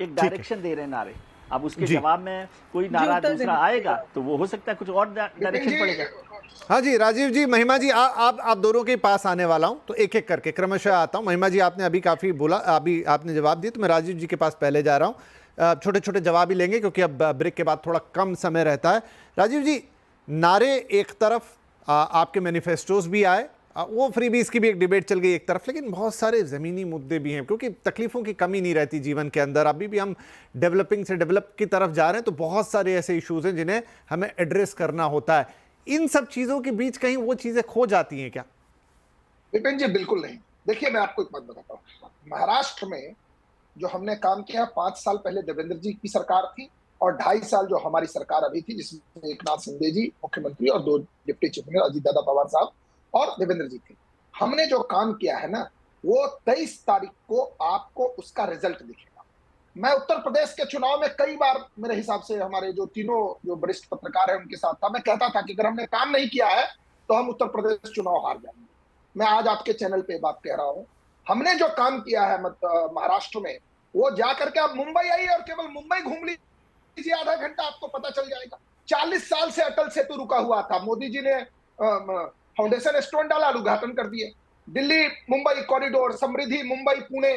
एक डायरेक्शन दे रहे हैं नारे। अब उसके जवाब में कोई नारा दूसरा आएगा तो वो हो सकता है कुछ और डायरेक्शन पड़ेगा। हाँ जी राजीव जी, महिमा जी, आप दोनों के पास आने वाला हूं तो एक एक करके क्रमशः आता हूं। महिमा जी आपने अभी काफी बोला, अभी आपने जवाब दिया, तो मैं राजीव जी के पास पहले जा रहा हूं। छोटे छोटे जवाब ही लेंगे क्योंकि अब ब्रेक के बाद थोड़ा कम समय रहता है। राजीव जी, नारे एक तरफ, आपके मैनिफेस्टोज भी आए, वो फ्रीबीज की भी एक डिबेट चल गई एक तरफ, लेकिन बहुत सारे ज़मीनी मुद्दे भी हैं क्योंकि तकलीफ़ों की कमी नहीं रहती जीवन के अंदर। अभी भी हम डेवलपिंग से डेवलप की तरफ जा रहे हैं, तो बहुत सारे ऐसे इश्यूज हैं जिन्हें हमें एड्रेस करना होता है। इन सब चीज़ों के बीच कहीं वो चीज़ें खो जाती हैं क्या? विपिन जी बिल्कुल नहीं। देखिए मैं आपको एक बात बताता हूँ, महाराष्ट्र में जो हमने काम किया 5 साल पहले देवेंद्र जी की सरकार थी और 2.5 साल जो हमारी सरकार अभी थी, जिसमें एकनाथ शिंदे जी मुख्यमंत्री और 2 deputy chief minister Ajit Dada Pawar साहब और देवेंद्र जी थे। हमने जो काम किया है ना, वो 23 तारीख को आपको उसका रिजल्ट दिखेगा। मैं उत्तर प्रदेश के चुनाव में कई बार मेरे हिसाब से हमारे जो तीनों जो वरिष्ठ पत्रकार हैं उनके साथ था, मैं कहता था कि अगर हमने काम नहीं किया है तो हम उत्तर प्रदेश चुनाव हार जाएंगे। मैं आज आपके चैनल पे बात कह रहा हूं, हमने जो काम किया है महाराष्ट्र में, वो जाकर के आप मुंबई आइए और केवल मुंबई घूम लीजिए, आधा घंटा आपको पता चल जाएगा। 40 साल से अटल सेतु रुका हुआ था, मोदी जी ने फाउंडेशन स्टोन डाला, उद्घाटन कर दिए। Delhi Mumbai corridor, Samruddhi Mumbai Pune,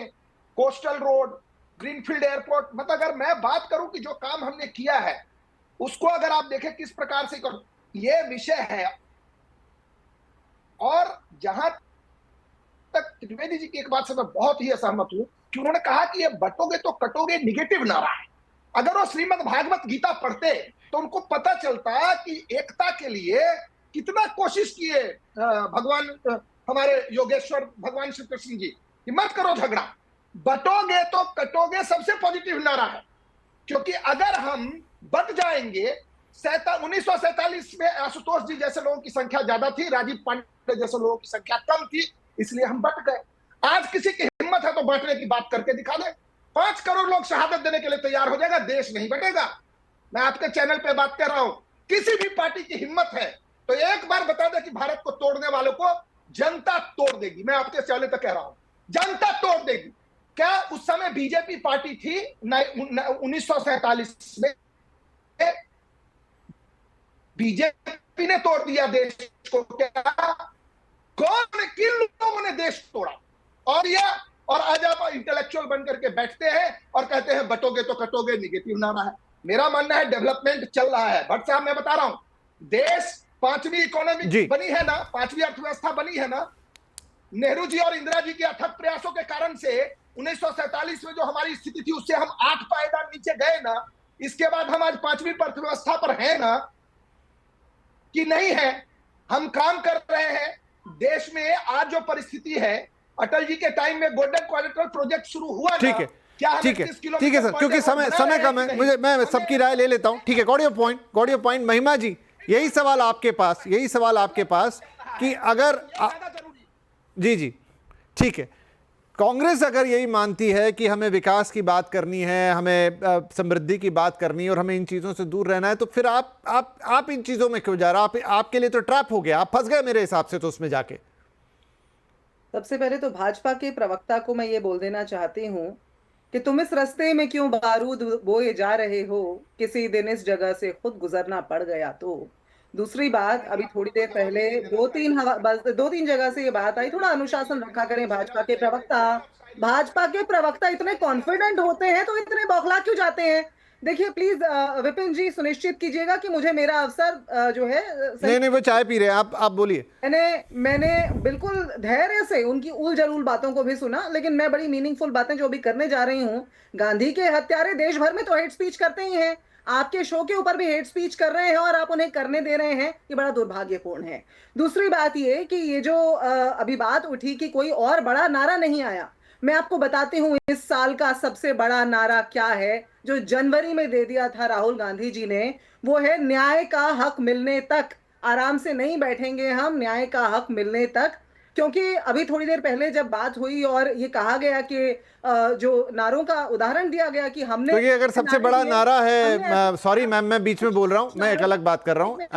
coastal road, greenfield airport, मतलब अगर मैं बात करूं कि जो काम हमने किया है उसको अगर आप देखें किस प्रकार से ये विषय है। और जहां तक त्रिवेदी जी की एक बात से मैं बहुत ही असहमत हूं कि उन्होंने कहा कि ये बटोगे तो कटोगे निगेटिव नारा है। अगर वो श्रीमद् भागवत गीता पढ़ते तो उनको पता चलता कि एकता के लिए कितना कोशिश किए भगवान हमारे योगेश्वर भगवान श्री कृष्ण जी कि मत करो झगड़ा, बटोगे तो कटोगे सबसे पॉजिटिव नारा है। क्योंकि अगर हम बट जाएंगे, 1947 में आशुतोष जी जैसे लोगों की संख्या ज्यादा थी, राजीव पांडे जैसे लोगों की संख्या कम थी, इसलिए हम बट गए। आज किसी की हिम्मत है तो बांटने की बात करके दिखा दे, 5 करोड़ लोग शहादत देने के लिए तैयार हो जाएगा, देश नहीं बटेगा। मैं आपके चैनल पे बात कर रहा हूं, किसी भी पार्टी की हिम्मत है तो एक बार बता दे कि भारत को तोड़ने वालों को जनता तोड़ देगी। मैं आपके चैनल पे कह रहा हूं, जनता तोड़ देगी। क्या उस समय बीजेपी पार्टी थी 1947 में, बीजेपी ने तोड़ दिया देश को? क्या कौन किन लोगों ने देश तोड़ा? और आज आप इंटेलेक्चुअल बनकर के बैठते हैं और कहते हैं बटोगे तो कटोगे, निगेटिव नारा है। मेरा मानना है डेवलपमेंट चल रहा है। भट्ट साहब मैं बता रहा हूं, देश 5वीं इकोनॉमी बनी है ना, 5वीं अर्थव्यवस्था बनी है ना, नेहरू जी और इंदिरा जी के अथक प्रयासों के कारण से 1947 में जो हमारी स्थिति थी उससे हम 8 पायदान नीचे गए ना। इसके बाद हम आज 5वीं अर्थव्यवस्था पर हैं ना कि नहीं है? हम काम कर रहे हैं। देश में आज जो परिस्थिति है, अटल जी के टाइम में गोल्डन क्वाड्रिलेटरल प्रोजेक्ट शुरू हुआ, ठीक है, ठीक है सर, क्योंकि समय कम है, मैं सबकी राय ले लेता हूं। ठीक है, गॉट योर पॉइंट। महिमा जी, यही सवाल आपके पास कि अगर जी ठीक है, कांग्रेस अगर यही मानती है कि हमें विकास की बात करनी है, हमें समृद्धि की बात करनी है और हमें इन चीज़ों से दूर रहना है, तो फिर आप इन चीज़ों में क्यों जा रहे हो? आपके लिए तो ट्रैप हो गया, आप फंस गए मेरे हिसाब से तो उसमें जाके। सबसे पहले तो भाजपा के प्रवक्ता को मैं ये बोल देना चाहती हूँ कि तुम इस रास्ते में क्यों बारूद बोए जा रहे हो, किसी दिन इस जगह से खुद गुजरना पड़ गया तो। दूसरी बात, अभी थोड़ी देर पहले दो तीन जगह से ये बात आई, थोड़ा अनुशासन रखा करें। भाजपा के प्रवक्ता इतने कॉन्फिडेंट होते हैं तो इतने बौखला क्यों जाते हैं? देखिए प्लीज विपिन जी, सुनिश्चित कीजिएगा कि मुझे मेरा अवसर जो है नहीं, वो चाय पी रहे हैं, आप बोलिए। मैंने बिल्कुल धैर्य से उनकी उल जलूल बातों को भी सुना, लेकिन मैं बड़ी मीनिंगफुल बातें जो भी करने जा रही हूँ। गांधी के हत्यारे देश भर में तो हेट स्पीच करते ही हैं, आपके शो के ऊपर भी हेट स्पीच कर रहे हैं और आप उन्हें करने दे रहे हैं, ये बड़ा दुर्भाग्यपूर्ण है। दूसरी बात ये कि ये जो अभी बात उठी कि कोई और बड़ा नारा नहीं आया, मैं आपको बताती हूँ इस साल का सबसे बड़ा नारा क्या है, जो जनवरी में दे दिया था राहुल गांधी जी ने। वो है न्याय का हक मिलने तक। आराम से नहीं बैठेंगे हम न्याय का हक मिलने तक, क्योंकि अभी थोड़ी देर पहले जब बात हुई और ये कहा गया कि जो नारों का उदाहरण दिया गया कि हमने, तो ये अगर सबसे बड़ा नारा है, सॉरी मैम मैं बीच में बोल रहा हूँ, मैं एक अलग बात कर रहा हूँ,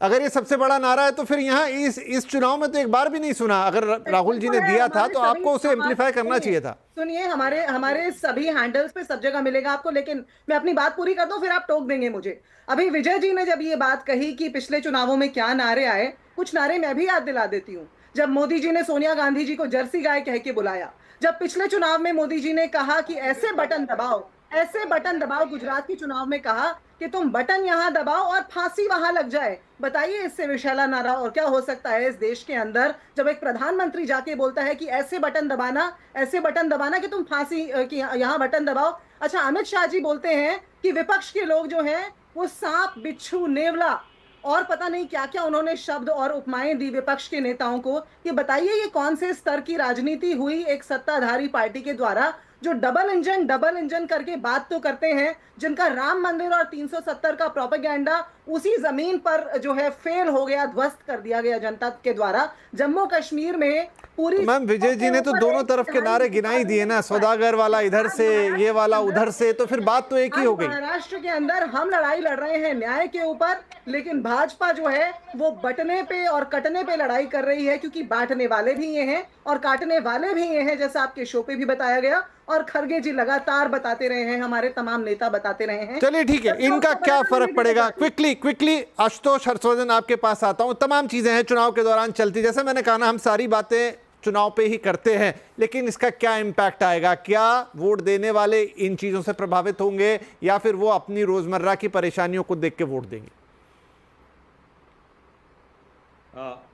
अगर ये सबसे बड़ा नारा है तो फिर यहाँ इस चुनाव में तो एक बार भी नहीं सुना। अगर राहुल जी ने दिया था तो आपको उसे एम्पलीफाई करना चाहिए था। सुनिए, हमारे सभी हैंडल्स पे सब जगह मिलेगा आपको, लेकिन मैं अपनी बात पूरी कर दूं फिर आप टोक देंगे मुझे। अभी विजय जी ने जब ये बात कही कि पिछले चुनावों में क्या नारे आए, कुछ नारे मैं भी याद दिला देती हूँ। जब मोदी जी ने सोनिया गांधी जी को जर्सी गाय कह के बुलाया, जब पिछले चुनाव में मोदी जी ने कहा कि ऐसे बटन दबाओ, गुजरात के चुनाव में कहा कि तुम बटन यहां दबाओ और फांसी वहां लग जाए। बताइए इससे विशाला नारा और क्या हो सकता है इस देश के अंदर, जब एक प्रधानमंत्री जाके बोलता है कि ऐसे बटन दबाना कि तुम फांसी की यहां बटन दबाओ। अच्छा, अमित शाह जी बोलते हैं कि विपक्ष के लोग जो हैं वो सांप, बिच्छू, नेवला और पता नहीं क्या क्या उन्होंने शब्द और उपमाएं दी विपक्ष के नेताओं को। ये बताइए ये कौन से स्तर की राजनीति हुई एक सत्ताधारी पार्टी के द्वारा, जो डबल इंजन करके बात तो करते हैं, जिनका राम मंदिर और 370 का प्रोपेगेंडा उसी जमीन पर जो है फेल हो गया, ध्वस्त कर दिया गया जनता के द्वारा। जम्मू कश्मीर में पूरी मैम विजय जी ने तो दोनों तरफ के नारे गिनाई दिए ना, सौदागर वाला इधर से, ये वाला उधर से, तो फिर बात तो एक ही हो गई। महाराष्ट्र के अंदर हम लड़ाई लड़ रहे हैं न्याय के ऊपर, लेकिन भाजपा जो है वो बटने पे और कटने पे लड़ाई कर रही है, क्योंकि बांटने वाले भी ये हैं और काटने वाले भी ये हैं, जैसा आपके शो पे भी बताया गया और खरगे जी लगातार बताते रहे हैं, हमारे तमाम नेता बताते रहे हैं। चलिए ठीक है, इनका क्या फर्क पड़ेगा? क्विकली आशुतोष, हर्षवर्धन आपके पास आता हूं। तमाम चीजें हैं चुनाव के दौरान चलती, जैसे मैंने कहा ना, हम सारी बातें चुनाव पे ही करते हैं, लेकिन इसका क्या इम्पैक्ट आएगा? क्या वोट देने वाले इन चीजों से प्रभावित होंगे या फिर वो अपनी रोजमर्रा की परेशानियों को देख के वोट देंगे?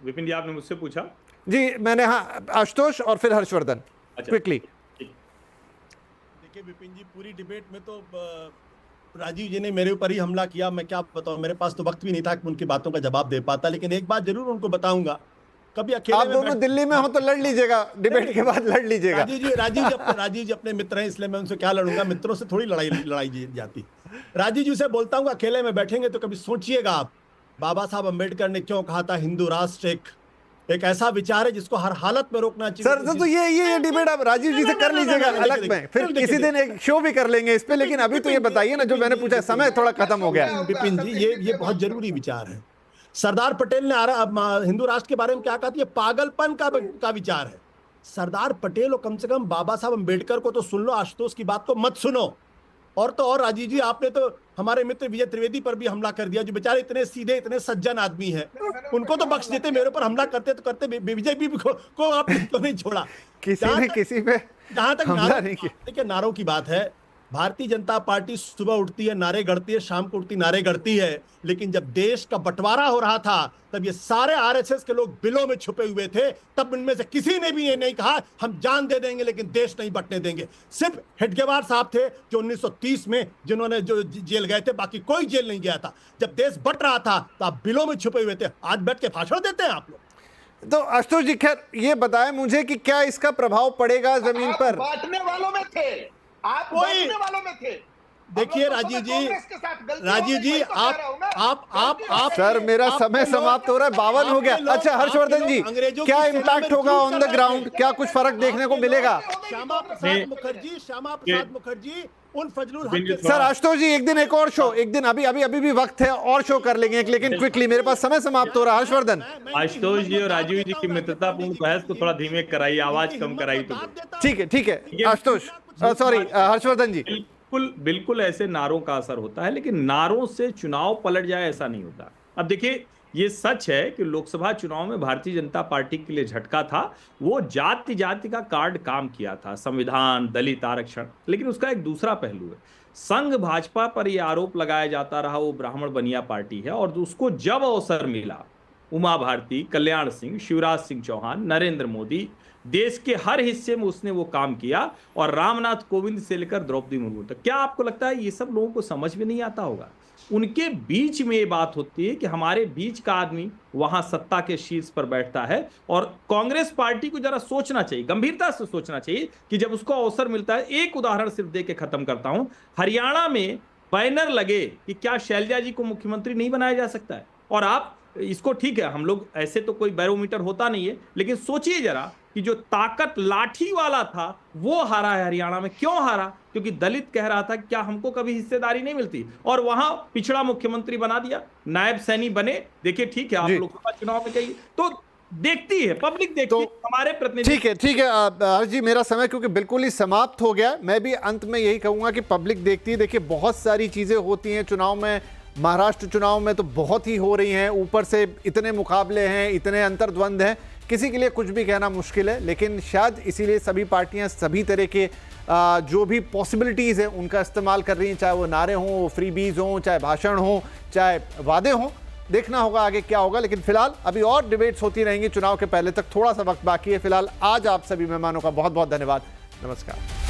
विपिन जी, आपने मुझसे पूछा? जी मैंने, हाँ, आशुतोष और फिर हर्षवर्धन, क्विकली। देखिए विपिन जी, पूरी डिबेट में तो राजीव जी ने मेरे ऊपर ही हमला किया, मैं क्या बताऊं, मेरे पास तो वक्त भी नहीं था कि उनकी बातों का जवाब दे पाता, लेकिन एक बात जरूर उनको बताऊंगा, कभी अकेले आप दोनों दिल्ली में हो तो लड़ लीजिएगा, डिबेट के बाद लड़ लीजिएगा। राजीव जी अपने मित्र हैं, इसलिए मैं उनसे क्या लड़ूंगा, मित्रों से थोड़ी लड़ाई जाती। राजीव जी से बोलता हूँ अकेले में बैठेंगे तो कभी सोचिएगा आप, बाबा साहब अम्बेडकर ने क्यों कहा था हिंदू राष्ट्र एक ऐसा विचार है जिसको हर हालत में रोकना चाहिए। सर तो ये डिबेट आप राजीव जी से कर लीजिएगा अलग में, फिर किसी दिन एक शो भी कर लेंगे इस पे, लेकिन अभी तो ये बताइए ना, जो मैंने पूछा, समय थोड़ा खत्म हो गया। विपिन जी, ये बहुत जरूरी विचार है। सरदार पटेल ने हिंदू राष्ट्र के बारे में क्या कहा था? ये पागलपन का विचार है। सरदार पटेल और कम से कम बाबा साहब अम्बेडकर को तो सुन लो, आशुतोष की बात को मत सुनो। और तो और राजीव जी, आपने तो हमारे मित्र विजय त्रिवेदी पर भी हमला कर दिया, जो बेचारे इतने सीधे, इतने सज्जन आदमी हैं, उनको तो बख्श देते, मेरे ऊपर हमला करते तो करते, विजय भी को आपने तो नहीं छोड़ा। किसी पे जहां तक नारों की बात है, भारतीय जनता पार्टी सुबह उठती है नारे गढ़ती है, शाम को उठती नारे गढ़ती है, लेकिन जब देश का बंटवारा हो रहा था तब ये सारे आरएसएस के लोग बिलों में छुपे हुए थे। तब इनमें से किसी ने भी ये नहीं कहा हम जान दे देंगे लेकिन देश नहीं बंटने देंगे। सिर्फ हेडगेवार साहब थे जो 1930 में जिन्होंने जो जेल गए थे, बाकी कोई जेल नहीं गया था। जब देश बंट रहा था तो आप बिलों में छुपे हुए थे, आज बैठ के भाषण देते हैं आप लोग। तो आशुतोष जी, खैर ये बताएं मुझे कि क्या इसका प्रभाव पड़ेगा जमीन पर? बांटने वालों में थे आप, बांटने वालों में थे। देखिए राजीव जी आप सर मेरा समय समाप्त हो रहा है, 52 हो गया। अच्छा हर्षवर्धन जी, क्या इम्पैक्ट होगा ऑन द ग्राउंड, क्या कुछ फर्क देखने को मिलेगा? श्यामा प्रसाद मुखर्जी उन फजलुल हक के सर आशुतोष जी, एक दिन एक और शो, एक दिन अभी भी वक्त है और शो कर लेंगे, लेकिन क्विकली, मेरे पास समय समाप्त हो रहा है। हर्षवर्धन, आशुतोष जी और राजीव जी की मित्रतापूर्ण बहस को थोड़ा धीमे कराइए, आवाज कम कराइए तो ठीक है आशुतोष, सॉरी हर्षवर्धन जी। बिल्कुल ऐसे नारों का असर होता है, लेकिन नारों से चुनाव पलट जाए ऐसा नहीं होता। अब देखिए, ये सच है कि लोकसभा चुनाव में भारतीय जनता पार्टी के लिए झटका था, वो जाति का कार्ड काम किया था, संविधान, दलित आरक्षण, लेकिन उसका एक दूसरा पहलू है। संघ भाजपा पर यह आरोप लगाया जाता रहा वो ब्राह्मण बनिया पार्टी है, और उसको जब अवसर मिला, उमा भारती, कल्याण सिंह, शिवराज सिंह चौहान, नरेंद्र मोदी, देश के हर हिस्से में उसने वो काम किया, और रामनाथ कोविंद से लेकर द्रौपदी मुर्मू तक। क्या आपको लगता है ये सब लोगों को समझ में नहीं आता होगा? उनके बीच में ये बात होती है कि हमारे बीच का आदमी वहां सत्ता के शीर्ष पर बैठता है, और कांग्रेस पार्टी को जरा सोचना चाहिए, गंभीरता से सोचना चाहिए कि जब उसको अवसर मिलता है। एक उदाहरण सिर्फ दे के खत्म करता हूं, हरियाणा में बैनर लगे कि क्या शैलजा जी को मुख्यमंत्री नहीं बनाया जा सकता है, और आप इसको, ठीक है, हम लोग ऐसे तो कोई बैरोमीटर होता नहीं है, लेकिन सोचिए जरा कि जो ताकत लाठी वाला था वो हारा है हरियाणा में। क्यों हारा? क्योंकि दलित कह रहा था क्या हमको कभी हिस्सेदारी नहीं मिलती, और वहां पिछड़ा मुख्यमंत्री बना दिया, नायब सैनी बने। देखिए ठीक है, आप लोकसभा चुनाव में कहिए तो देखती है, पब्लिक देखती है, हमारे प्रतिनिधि। ठीक है हर्ष जी, मेरा समय क्योंकि बिल्कुल ही समाप्त हो गया। मैं भी अंत में यही कहूंगा कि पब्लिक देखती है। देखिए बहुत सारी चीजें होती हैं चुनाव में, महाराष्ट्र चुनाव में तो बहुत ही हो रही हैं, ऊपर से इतने मुकाबले हैं, इतने अंतर्द्वंद हैं, किसी के लिए कुछ भी कहना मुश्किल है। लेकिन शायद इसीलिए सभी पार्टियां सभी तरह के जो भी पॉसिबिलिटीज़ हैं उनका इस्तेमाल कर रही हैं, चाहे वो नारे हों, फ्रीबीज हों, चाहे भाषण हों, चाहे वादे हों। देखना होगा आगे क्या होगा, लेकिन फिलहाल अभी और डिबेट्स होती रहेंगी चुनाव के पहले तक, थोड़ा सा वक्त बाकी है। फिलहाल आज आप सभी मेहमानों का बहुत बहुत धन्यवाद। नमस्कार।